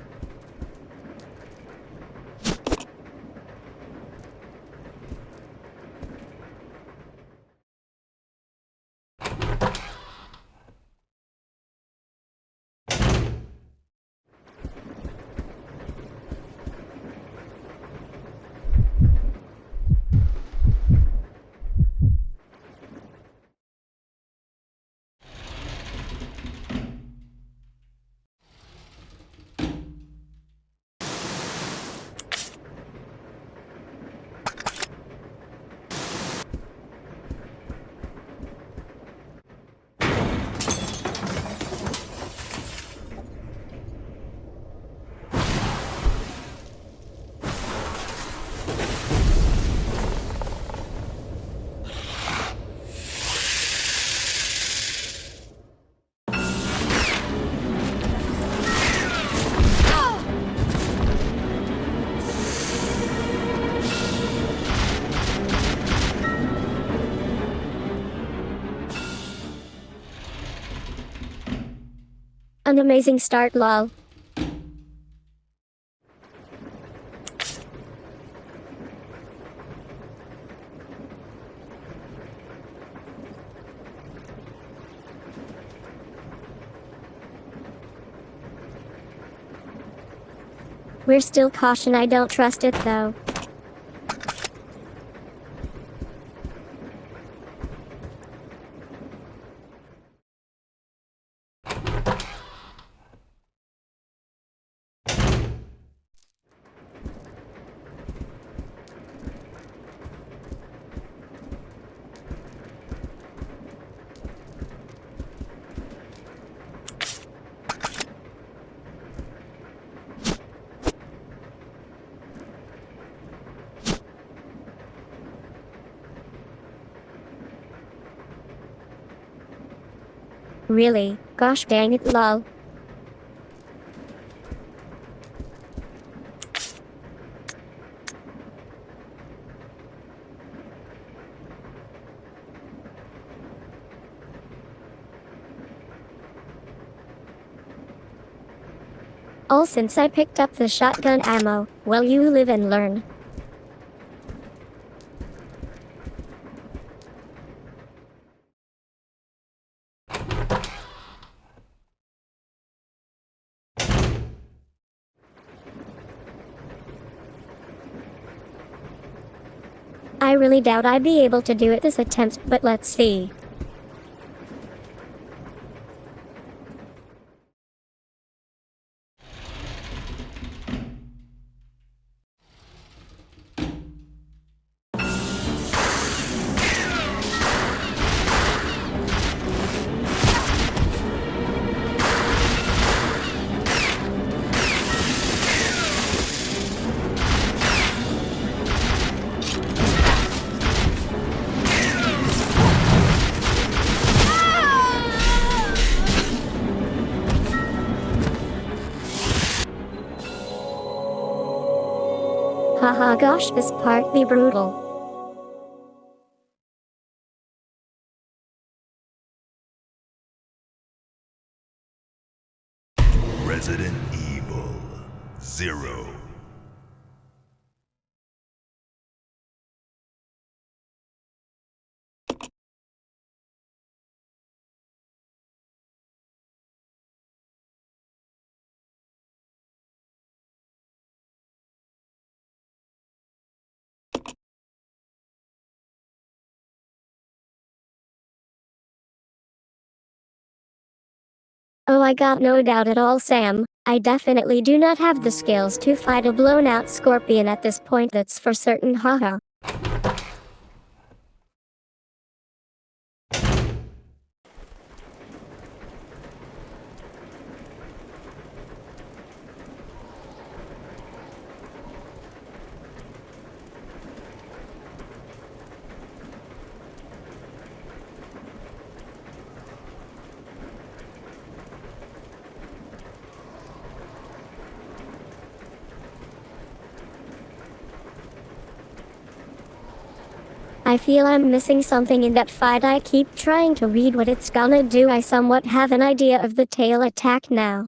An amazing start, lol. We're still caution, I don't trust it though. Really? Gosh dang it, lol. All since I picked up the shotgun ammo. Well, you live and learn. I really doubt I'd be able to do it this attempt, but let's see. Haha, gosh, this part be brutal. Resident Evil 0. Oh, I got no doubt at all, Sam. I definitely do not have the skills to fight a blown out scorpion at this point, that's for certain, haha. I feel I'm missing something in that fight. I keep trying to read what it's gonna do. I somewhat have an idea of the tail attack now.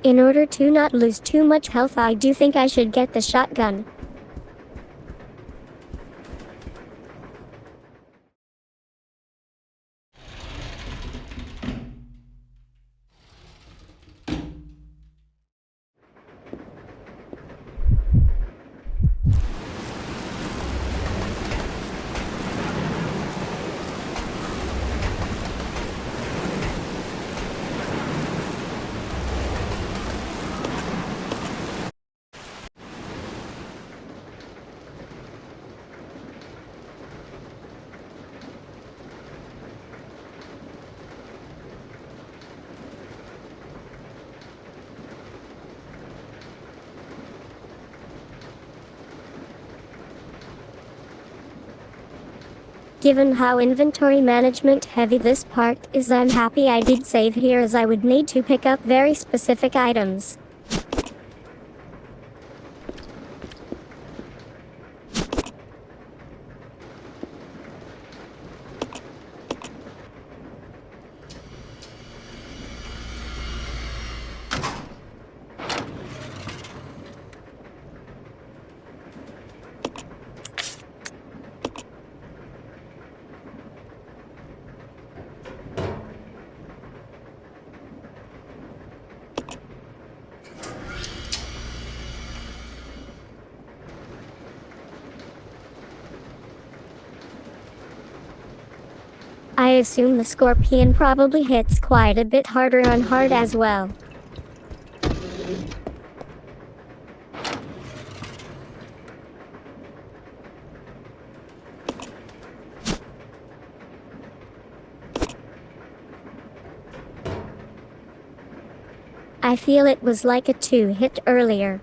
In order to not lose too much health, I do think I should get the shotgun. Given how inventory management heavy this part is, I'm happy I did save here, as I would need to pick up very specific items. I assume the scorpion probably hits quite a bit harder on hard as well. I feel it was like a 2-hit earlier.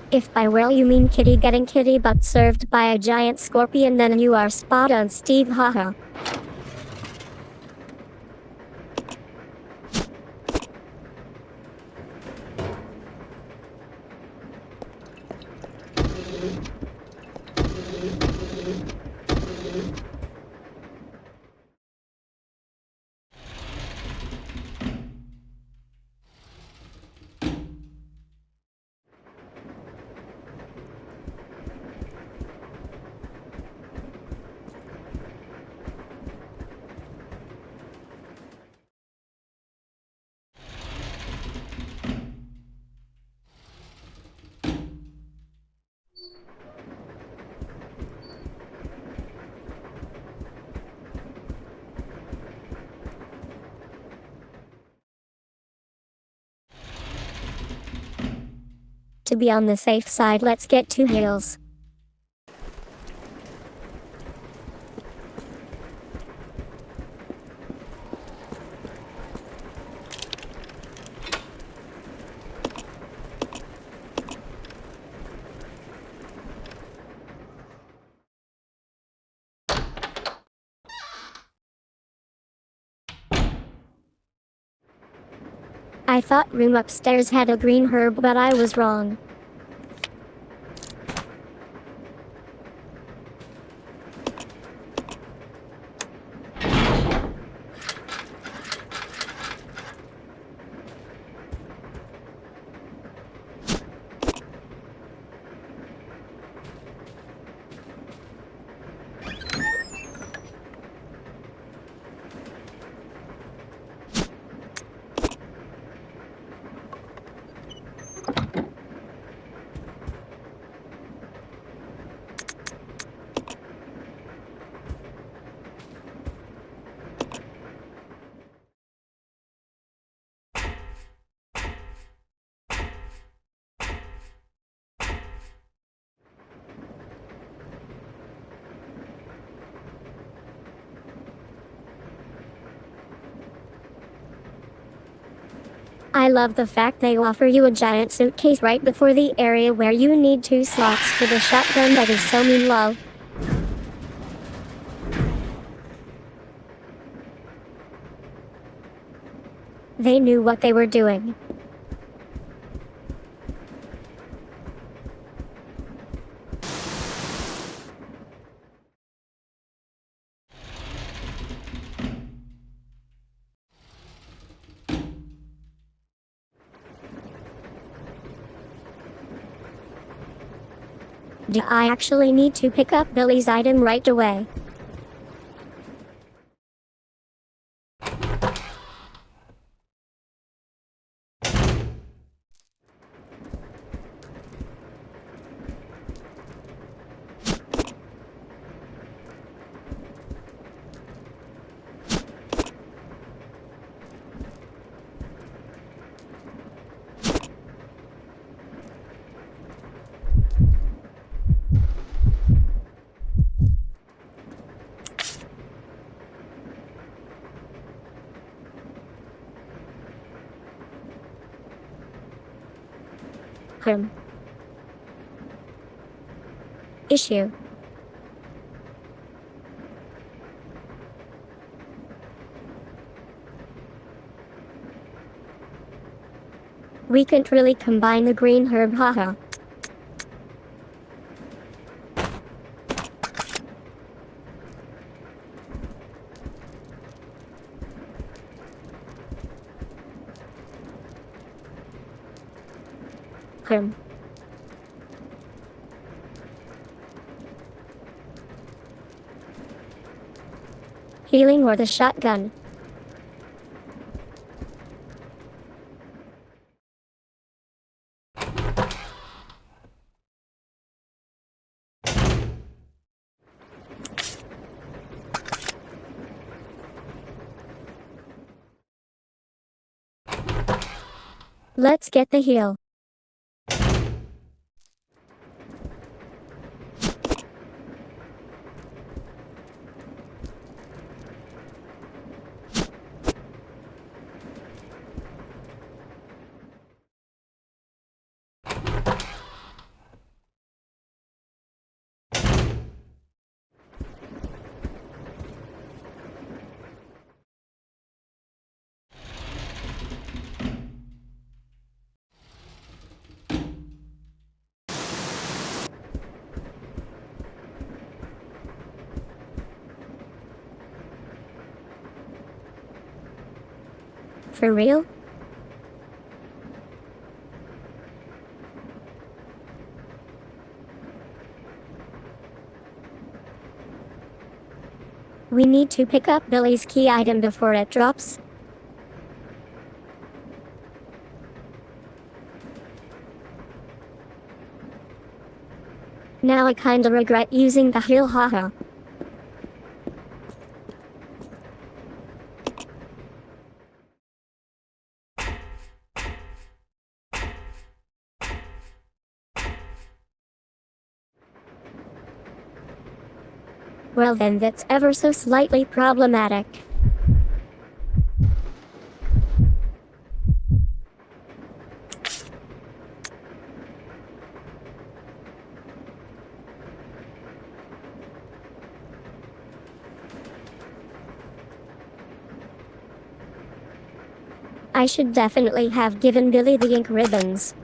If by well you mean kitty getting kitty butt served by a giant scorpion, then you are spot on, Steve, haha. To be on the safe side, let's get 2 heals. I thought room upstairs had a green herb, but I was wrong. I love the fact they offer you a giant suitcase right before the area where you need 2 slots for the shotgun. That is so mean, lol. They knew what they were doing. Do I actually need to pick up Billy's item right away? Issue. We can't really combine the green herb, haha. him. Healing or the shotgun? Let's get the heal. For real? We need to pick up Billy's key item before it drops. Now I kinda regret using the heal, haha. Well then, that's ever so slightly problematic. I should definitely have given Billy the ink ribbons.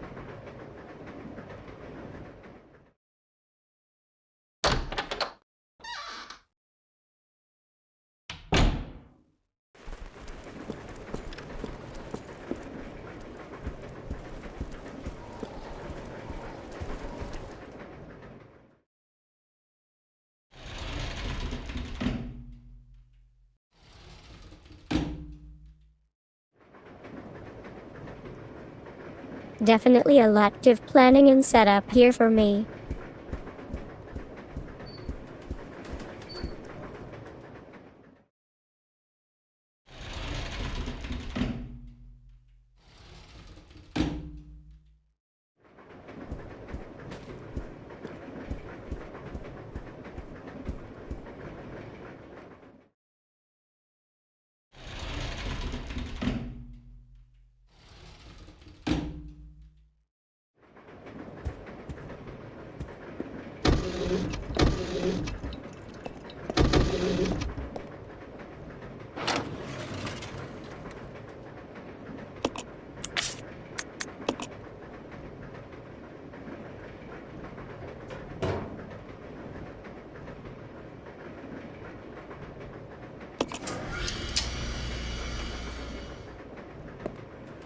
Definitely a lot of planning and setup here for me.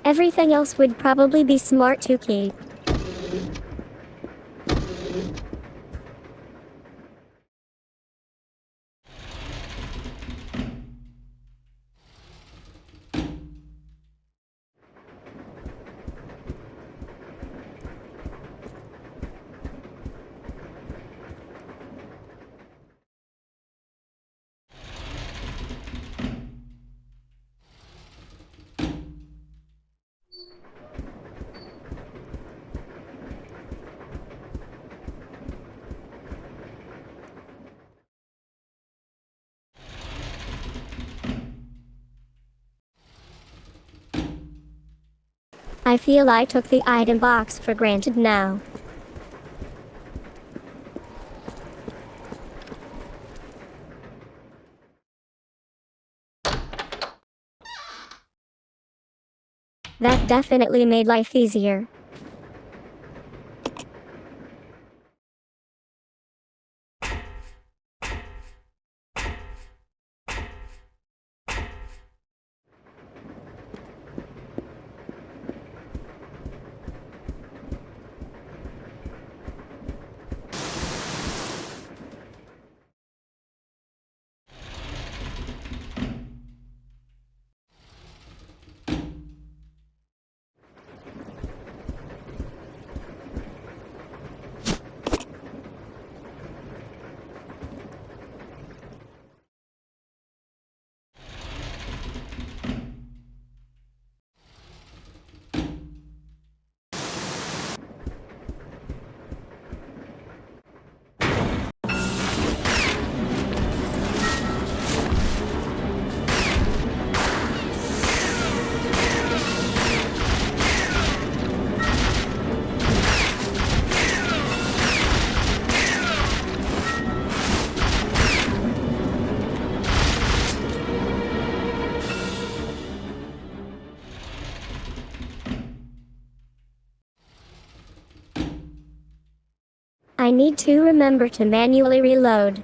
Everything else would probably be smart to keep. I feel I took the item box for granted now. That definitely made life easier. I need to remember to manually reload.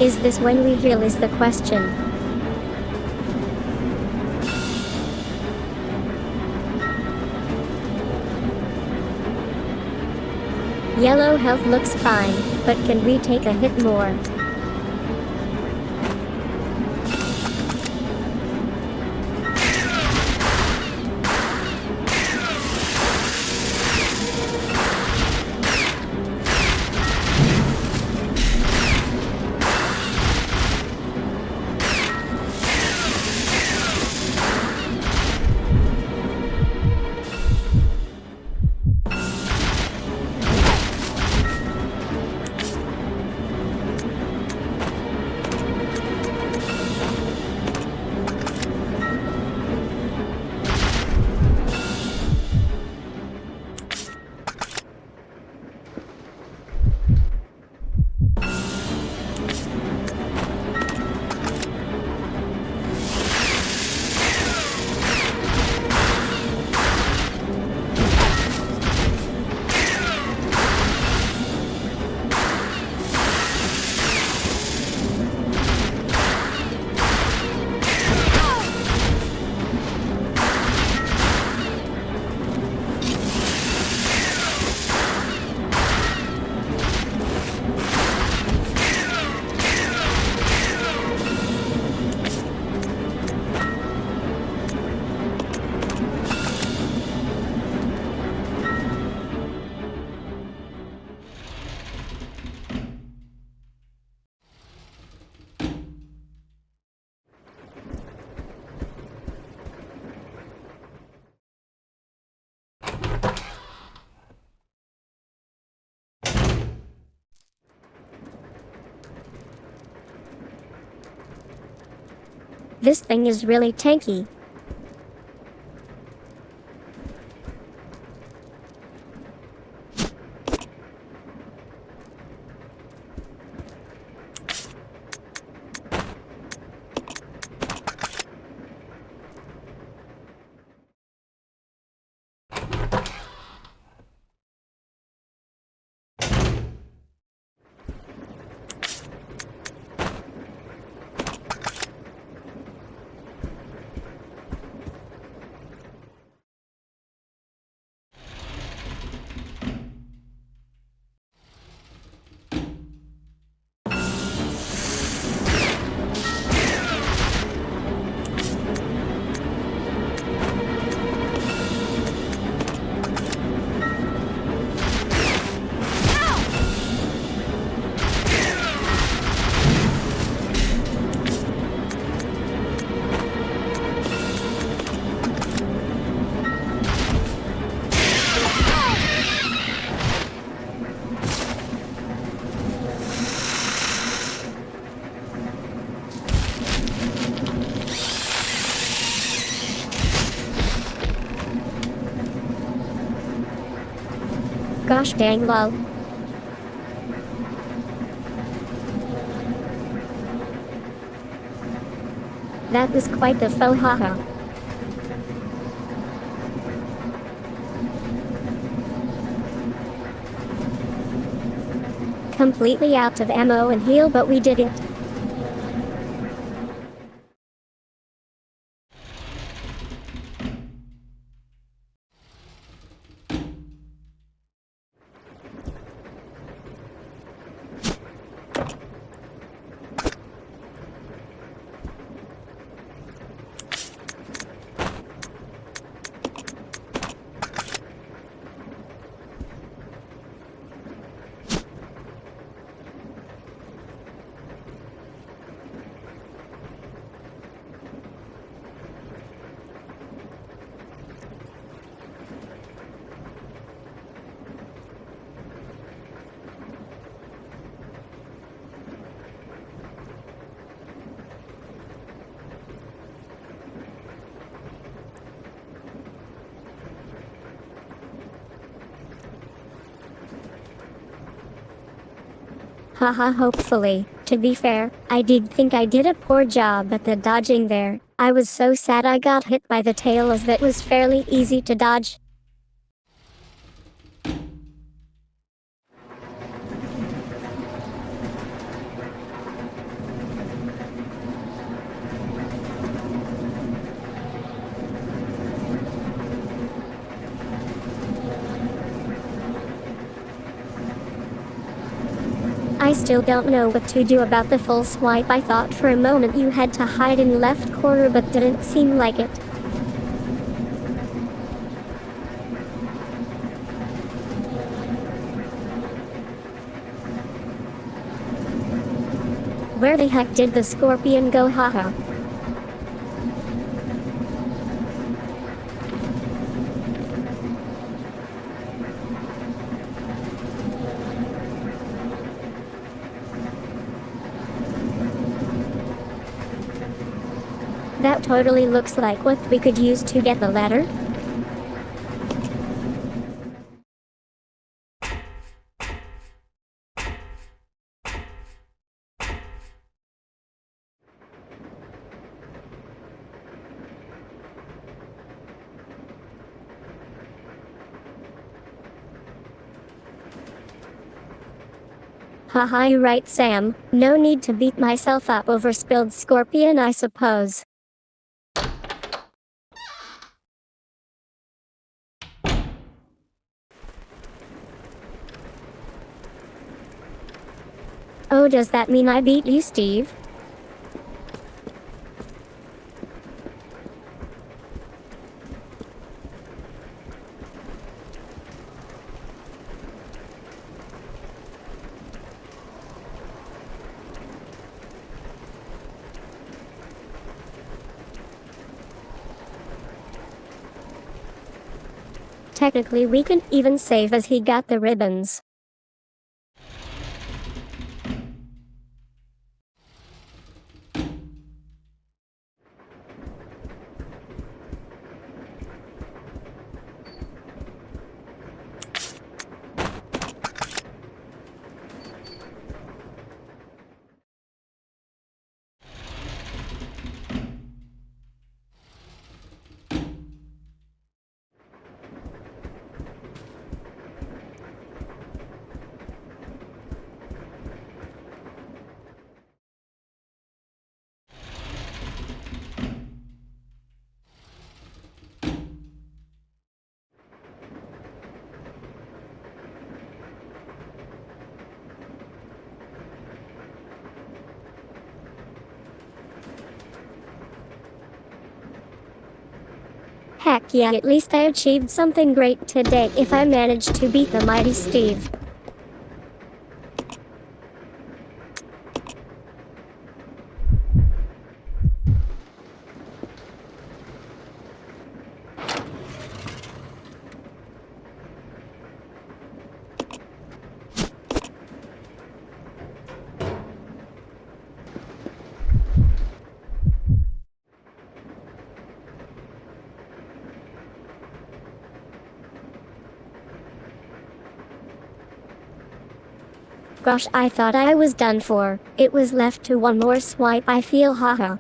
Is this when we heal is the question. Yellow health looks fine, but can we take a hit more? This thing is really tanky. Gosh dang lol. That was quite the faux haha. Completely out of ammo and heal, but we did it. Haha, hopefully. To be fair, I did think I did a poor job at the dodging there. I was so sad I got hit by the tail as that was fairly easy to dodge. I still don't know what to do about the full swipe. I thought for a moment you had to hide in left corner, but didn't seem like it. Where the heck did the scorpion go? Haha. That totally looks like what we could use to get the letter. Haha, you're right, Sam. No need to beat myself up over spilled scorpion, I suppose. Oh, does that mean I beat you, Steve? Technically, we can even save as he got the ribbons. Heck yeah, at least I achieved something great today if I managed to beat the mighty Steve. Gosh, I thought I was done for. It was left to one more swipe, I feel, haha.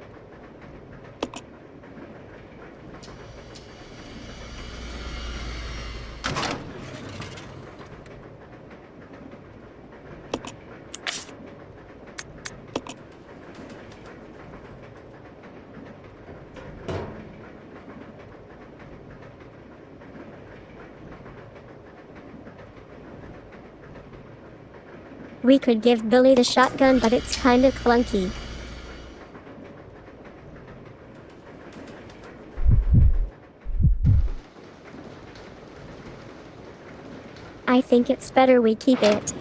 We could give Billy the shotgun, but it's kinda clunky. I think it's better we keep it.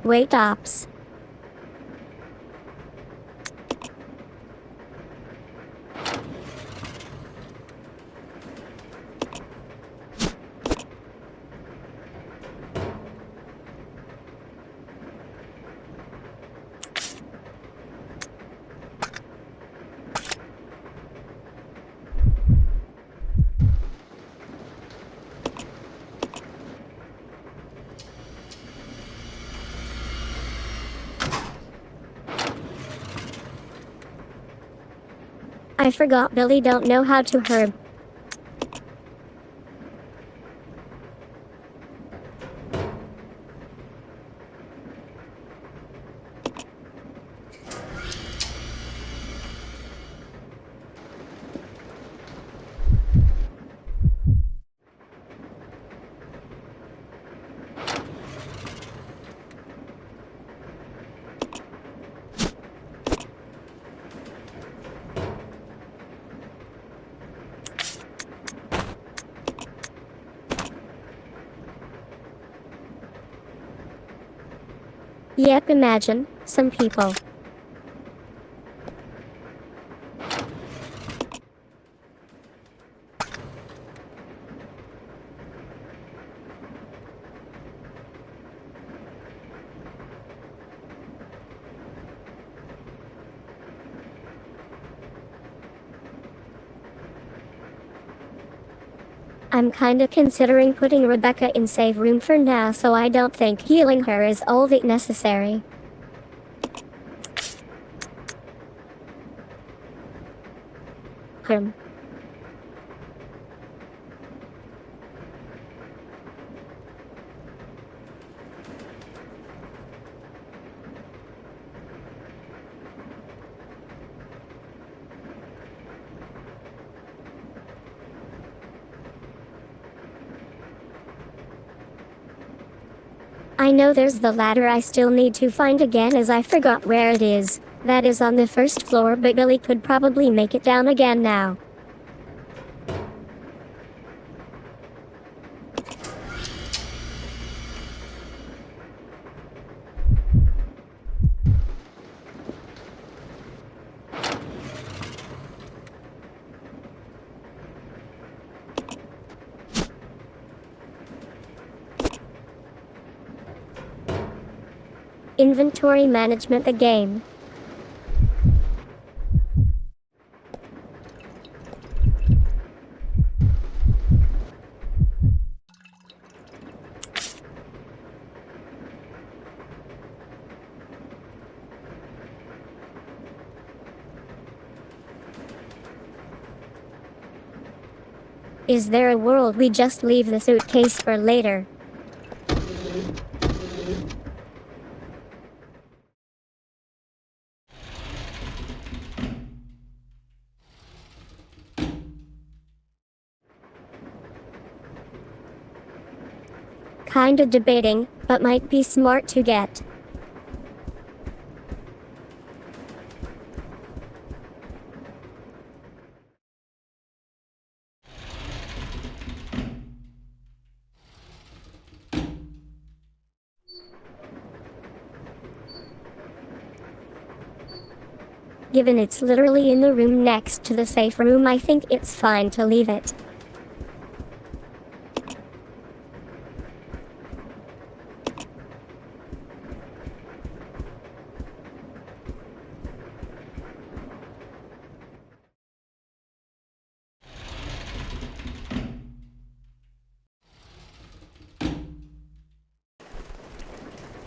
Wait, ops. I forgot Billy don't know how to herb. Yep, imagine, some people. I'm kinda considering putting Rebecca in save room for now, so I don't think healing her is all that necessary. Hmm. I know there's the ladder I still need to find again, as I forgot where it is. That is on the first floor, but Billy could probably make it down again now. Inventory management, the game. Is there a world we just leave the suitcase for later? Kinda debating, but might be smart to get. Given it's literally in the room next to the safe room, I think it's fine to leave it.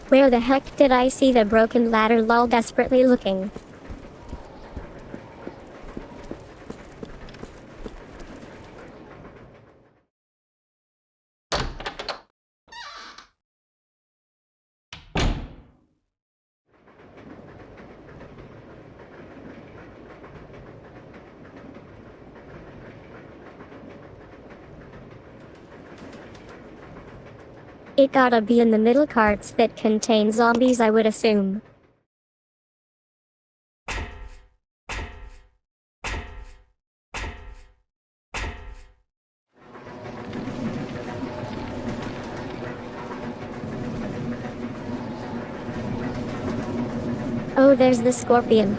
Where the heck did I see the broken ladder? Lol, desperately looking. It gotta be in the middle carts that contain zombies, I would assume. Oh, there's the scorpion.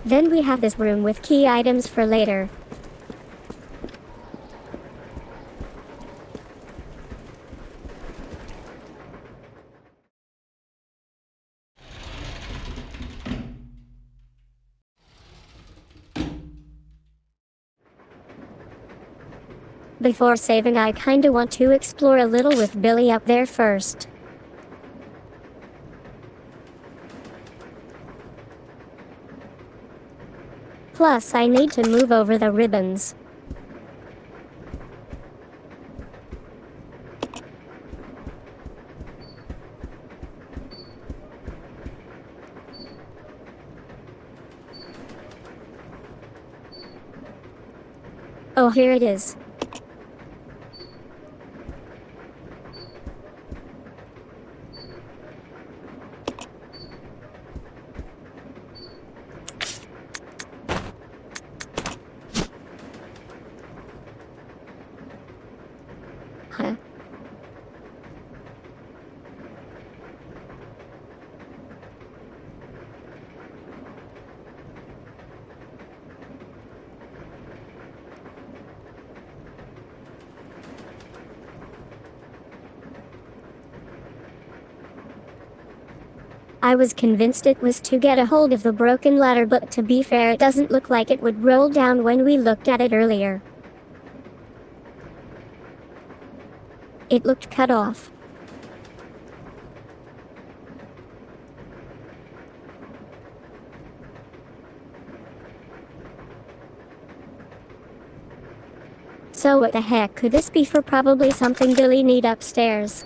Then we have this room with key items for later. Before saving, I kinda want to explore a little with Billy up there first. Plus, I need to move over the ribbons. Oh, here it is. Huh? I was convinced it was to get a hold of the broken ladder, but to be fair, it doesn't look like it would roll down when we looked at it earlier. It looked cut off. So what the heck could this be for? Probably something Billy need upstairs.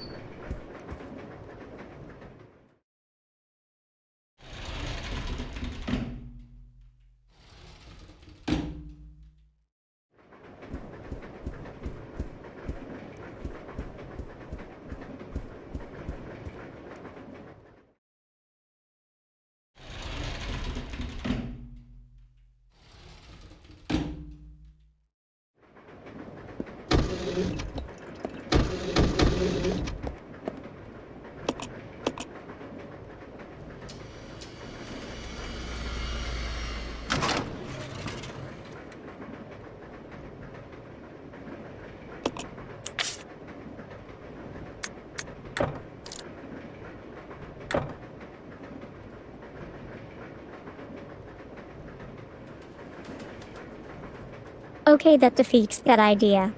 Okay, that defeats that idea.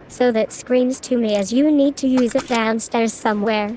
So that screams to me as you need to use it downstairs somewhere.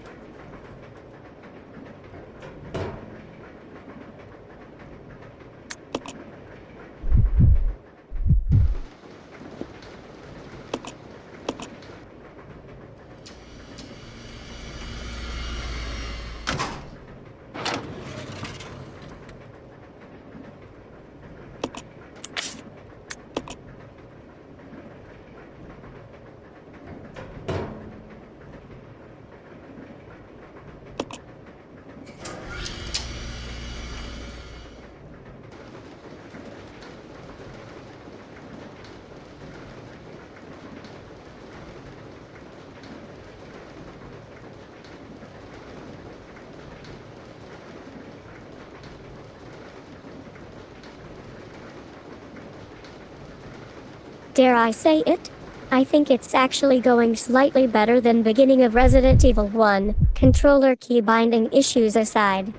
Dare I say it? I think it's actually going slightly better than beginning of Resident Evil 1, controller key binding issues aside.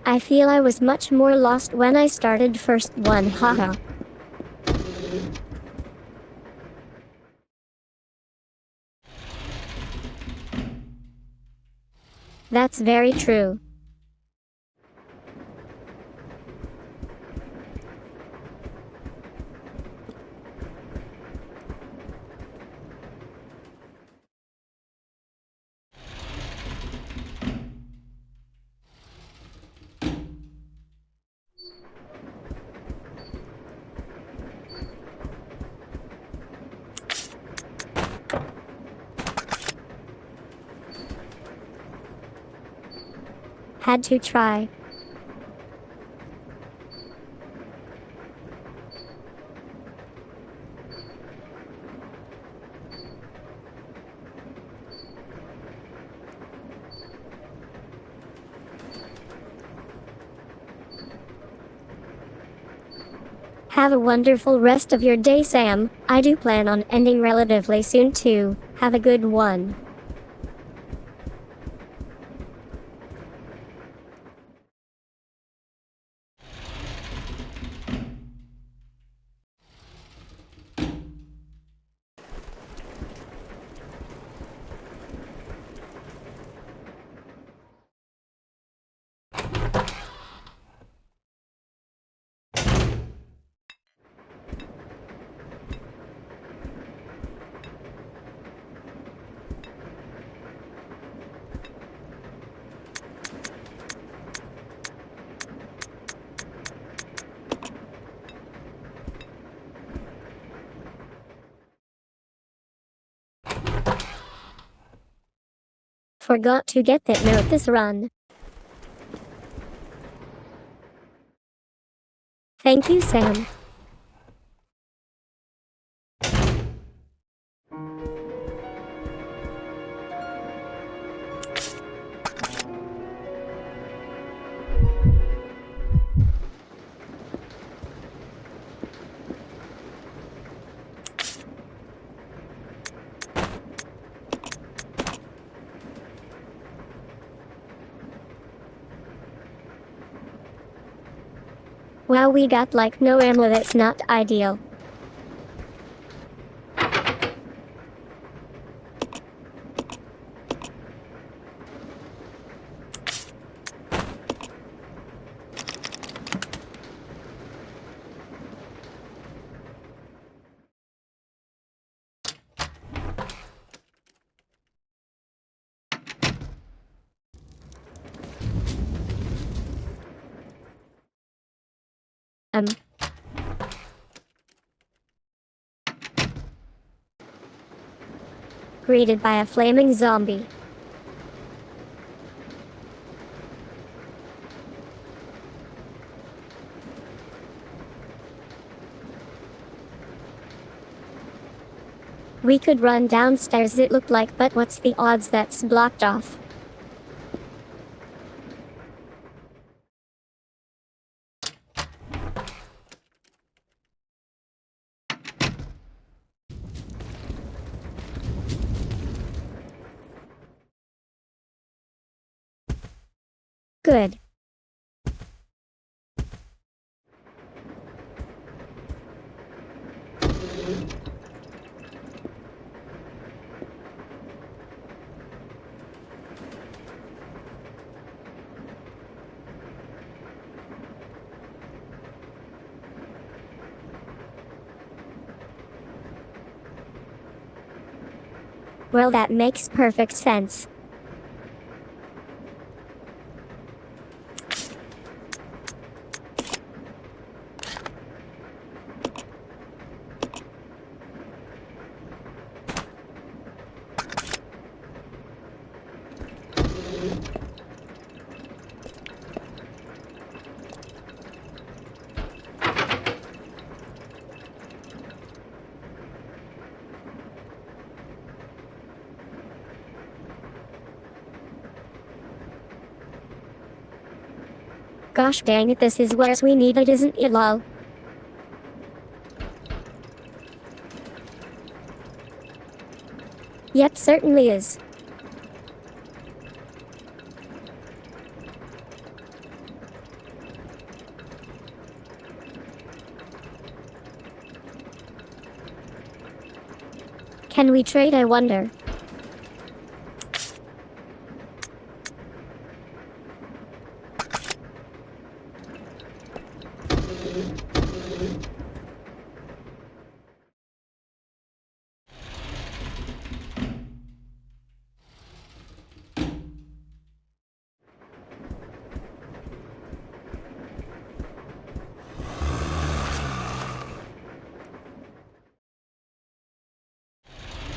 I feel I was much more lost when I started first one, haha. That's very true. Had to try. Have a wonderful rest of your day, Sam. I do plan on ending relatively soon too. Have a good one. Forgot to get that note this run. Thank you, Sam. Wow, we got like no ammo. That's not ideal. Greeted by a flaming zombie. We could run downstairs, it looked like, but what's the odds that's blocked off? Good. Well, that makes perfect sense. Gosh dang it, this is what we needed, isn't it, lol? Yep, certainly is. Can we trade, I wonder?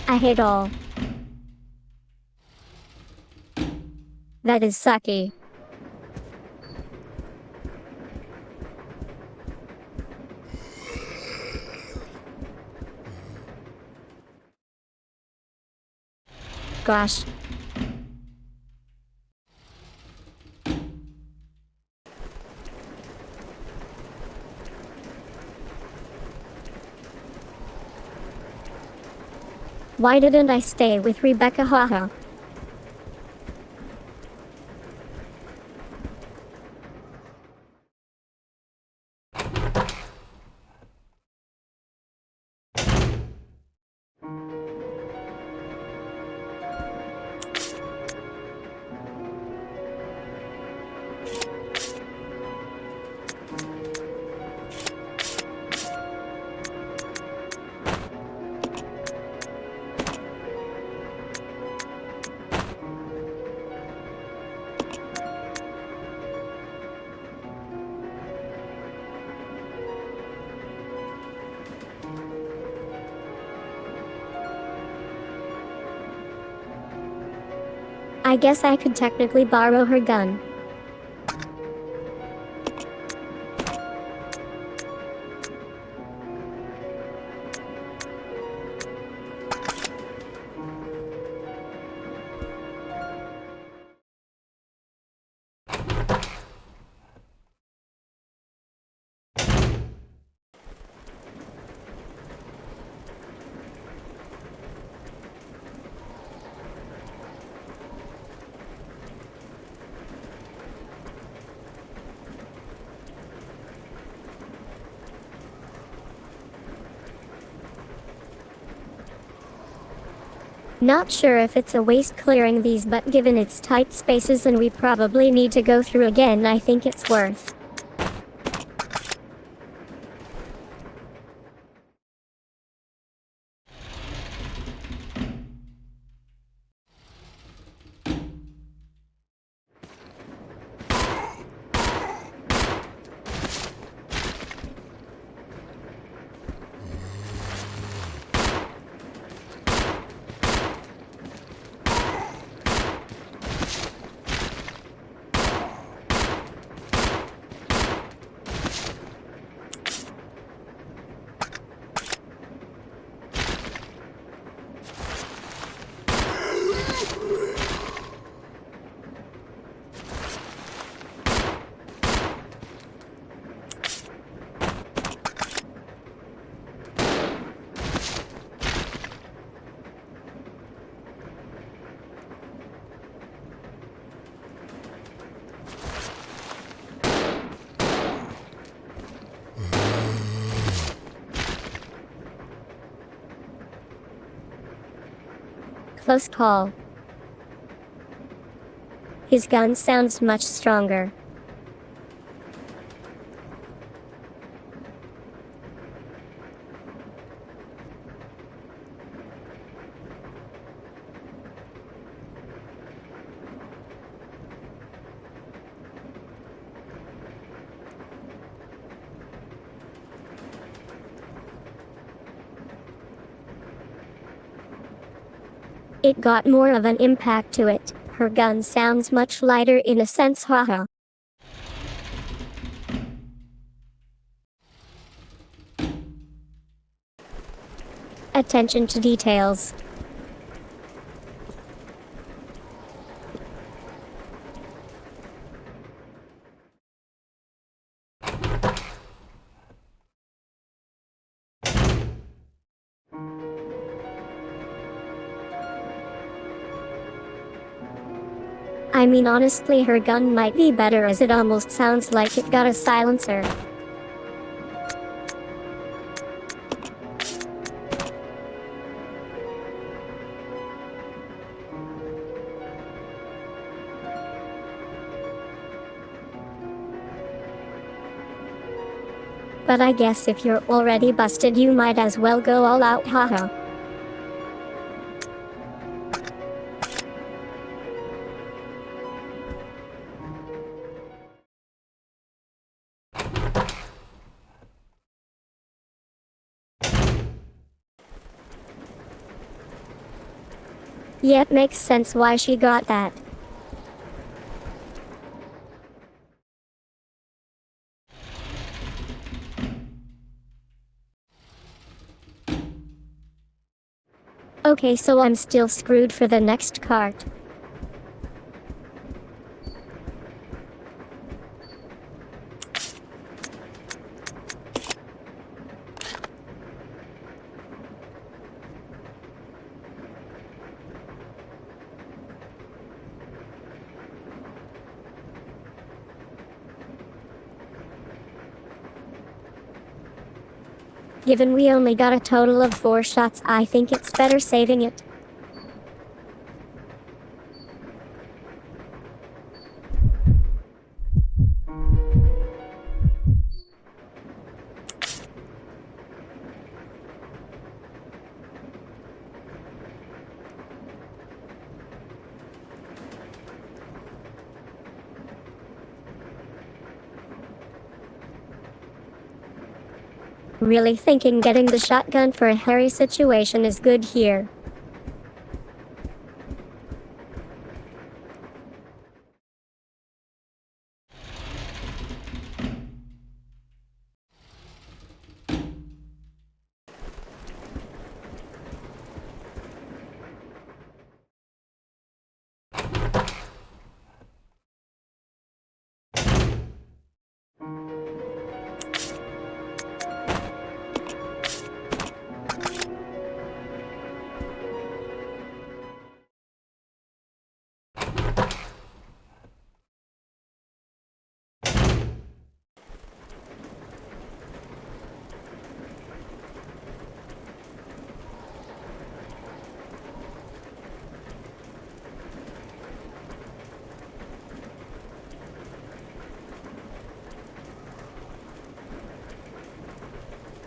I hate all. That is sucky. gosh. Why didn't I stay with Rebecca, haha? I guess I could technically borrow her gun. Not sure if it's a waste clearing these, but given its tight spaces and we probably need to go through again, I think it's worth. Close call. His gun sounds much stronger. It got more of an impact to it. Her gun sounds much lighter in a sense, haha. Attention to details. I mean, honestly, her gun might be better as it almost sounds like it got a silencer. But I guess if you're already busted, you might as well go all out, haha. Yeah, it makes sense why she got that. Okay, so I'm still screwed for the next cart. Given we only got a total of 4 shots, I think it's better saving it. Really thinking getting the shotgun for a hairy situation is good here.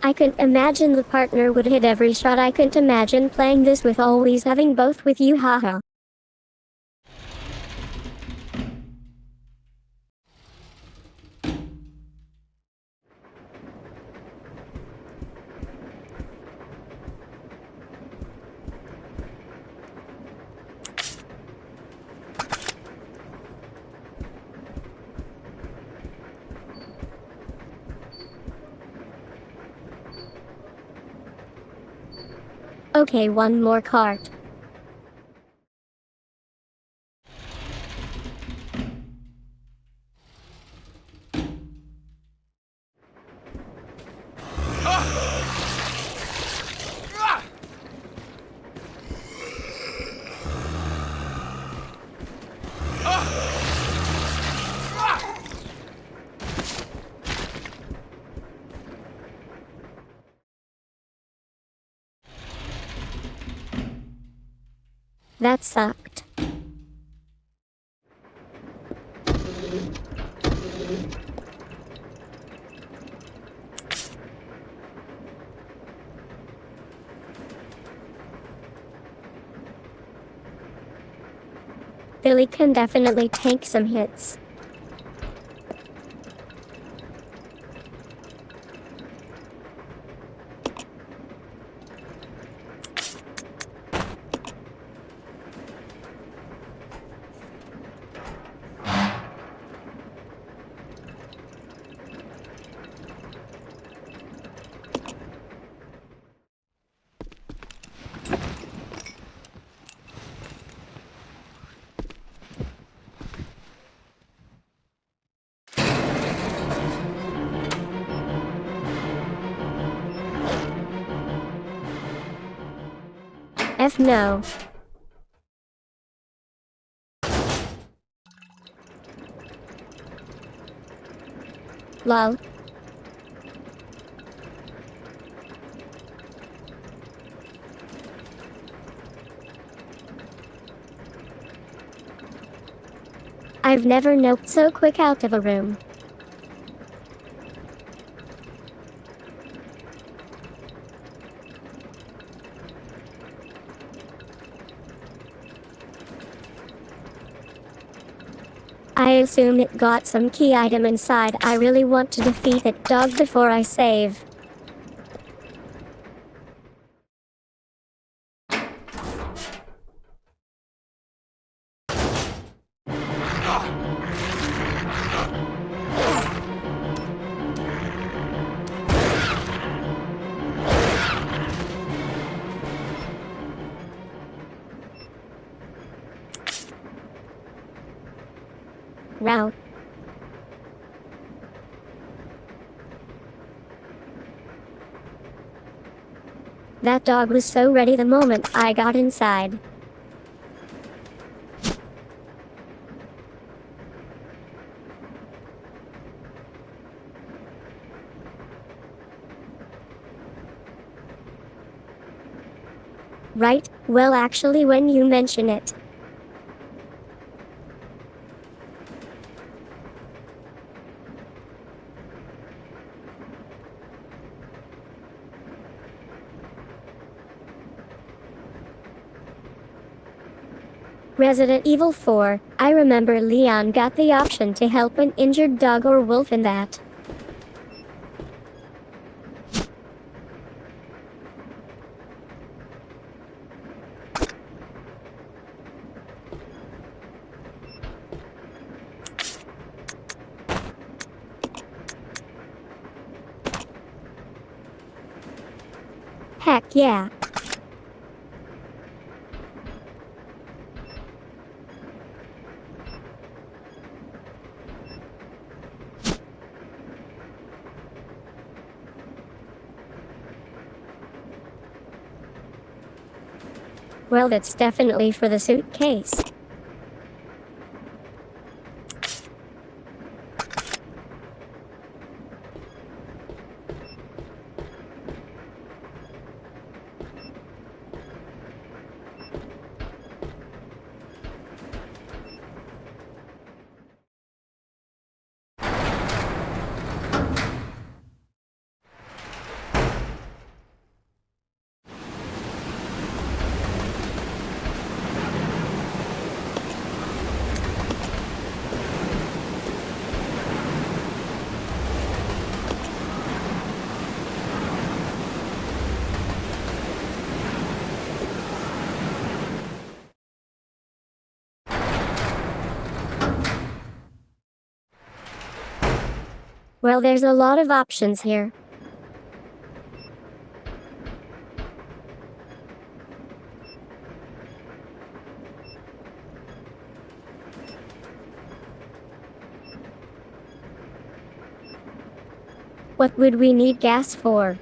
I couldn't imagine the partner would hit every shot. I couldn't imagine playing this with always having both with you, haha. Okay, one more cart. That sucked. Billy can definitely take some hits. F no. Lol. I've never noped so quick out of a room. I assume it got some key item inside. I really want to defeat that dog before I save. route. That dog was so ready the moment I got inside. Right, well actually when you mention it. Resident Evil 4, I remember Leon got the option to help an injured dog or wolf in that. Heck yeah. Well, that's definitely for the suitcase. Well, there's a lot of options here. What would we need gas for?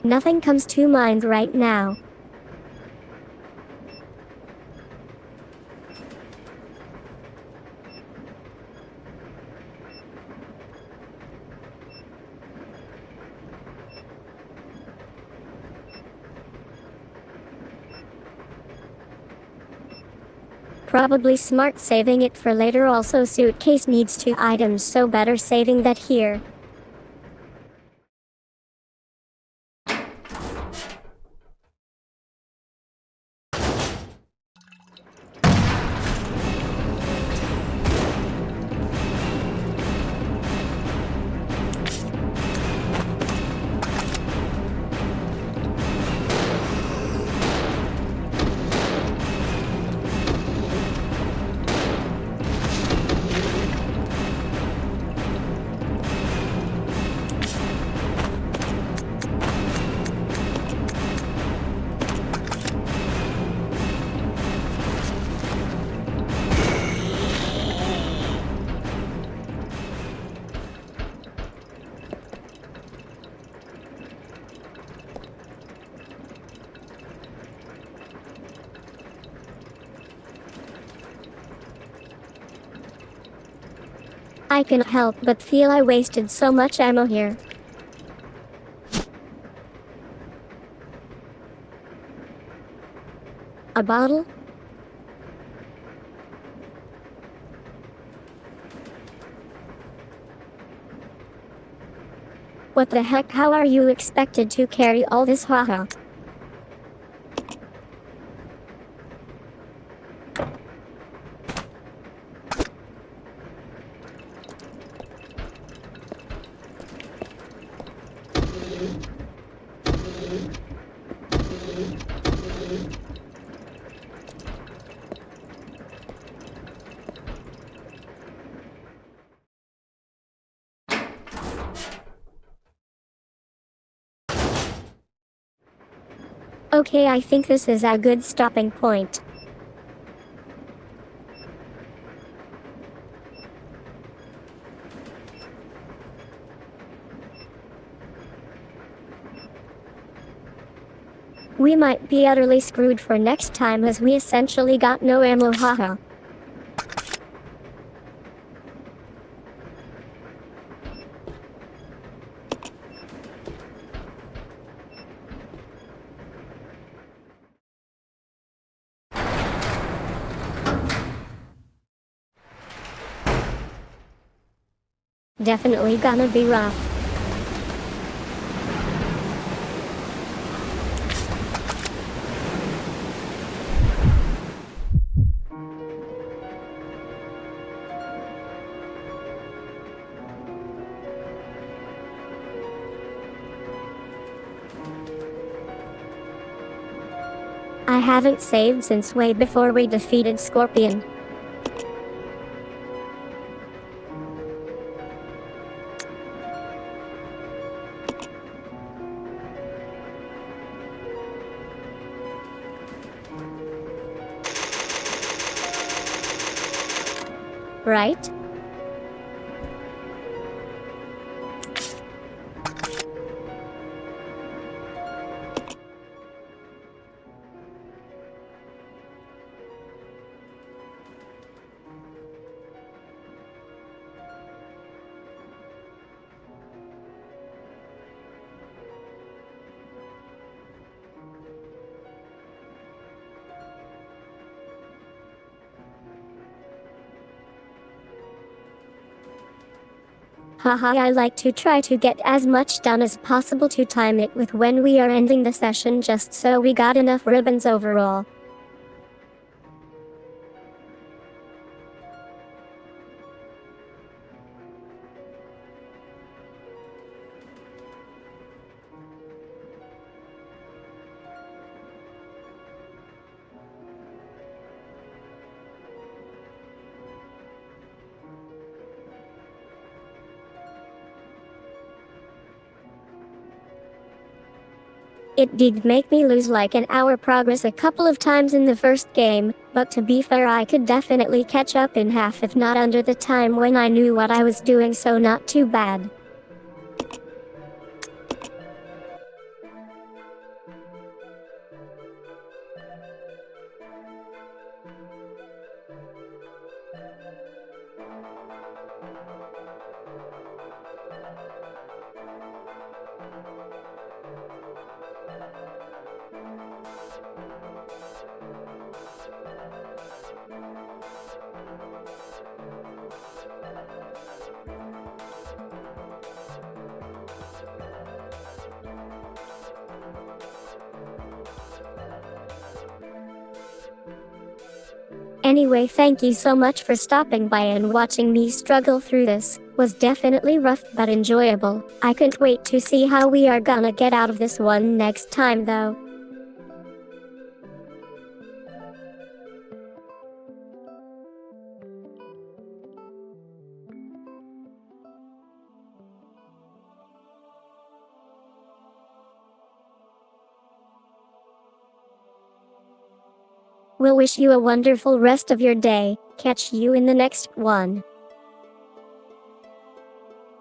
Nothing comes to mind right now. Probably smart saving it for later. Also, suitcase needs 2 items, so better saving that here. I cannot help but feel I wasted so much ammo here. A bottle? What the heck? How are you expected to carry all this? Haha. Okay, I think this is a good stopping point. We might be utterly screwed for next time as we essentially got no ammo, haha. Definitely gonna be rough. I haven't saved since way before we defeated Scorpion. Right? Haha, I like to try to get as much done as possible to time it with when we are ending the session just so we got enough ribbons overall. It did make me lose like an hour progress a couple of times in the first game, but to be fair I could definitely catch up in half if not under the time when I knew what I was doing, so not too bad. Anyway, thank you so much for stopping by and watching me struggle through this. Was definitely rough but enjoyable. I can't wait to see how we are gonna get out of this one next time though. We'll wish you a wonderful rest of your day. Catch you in the next one.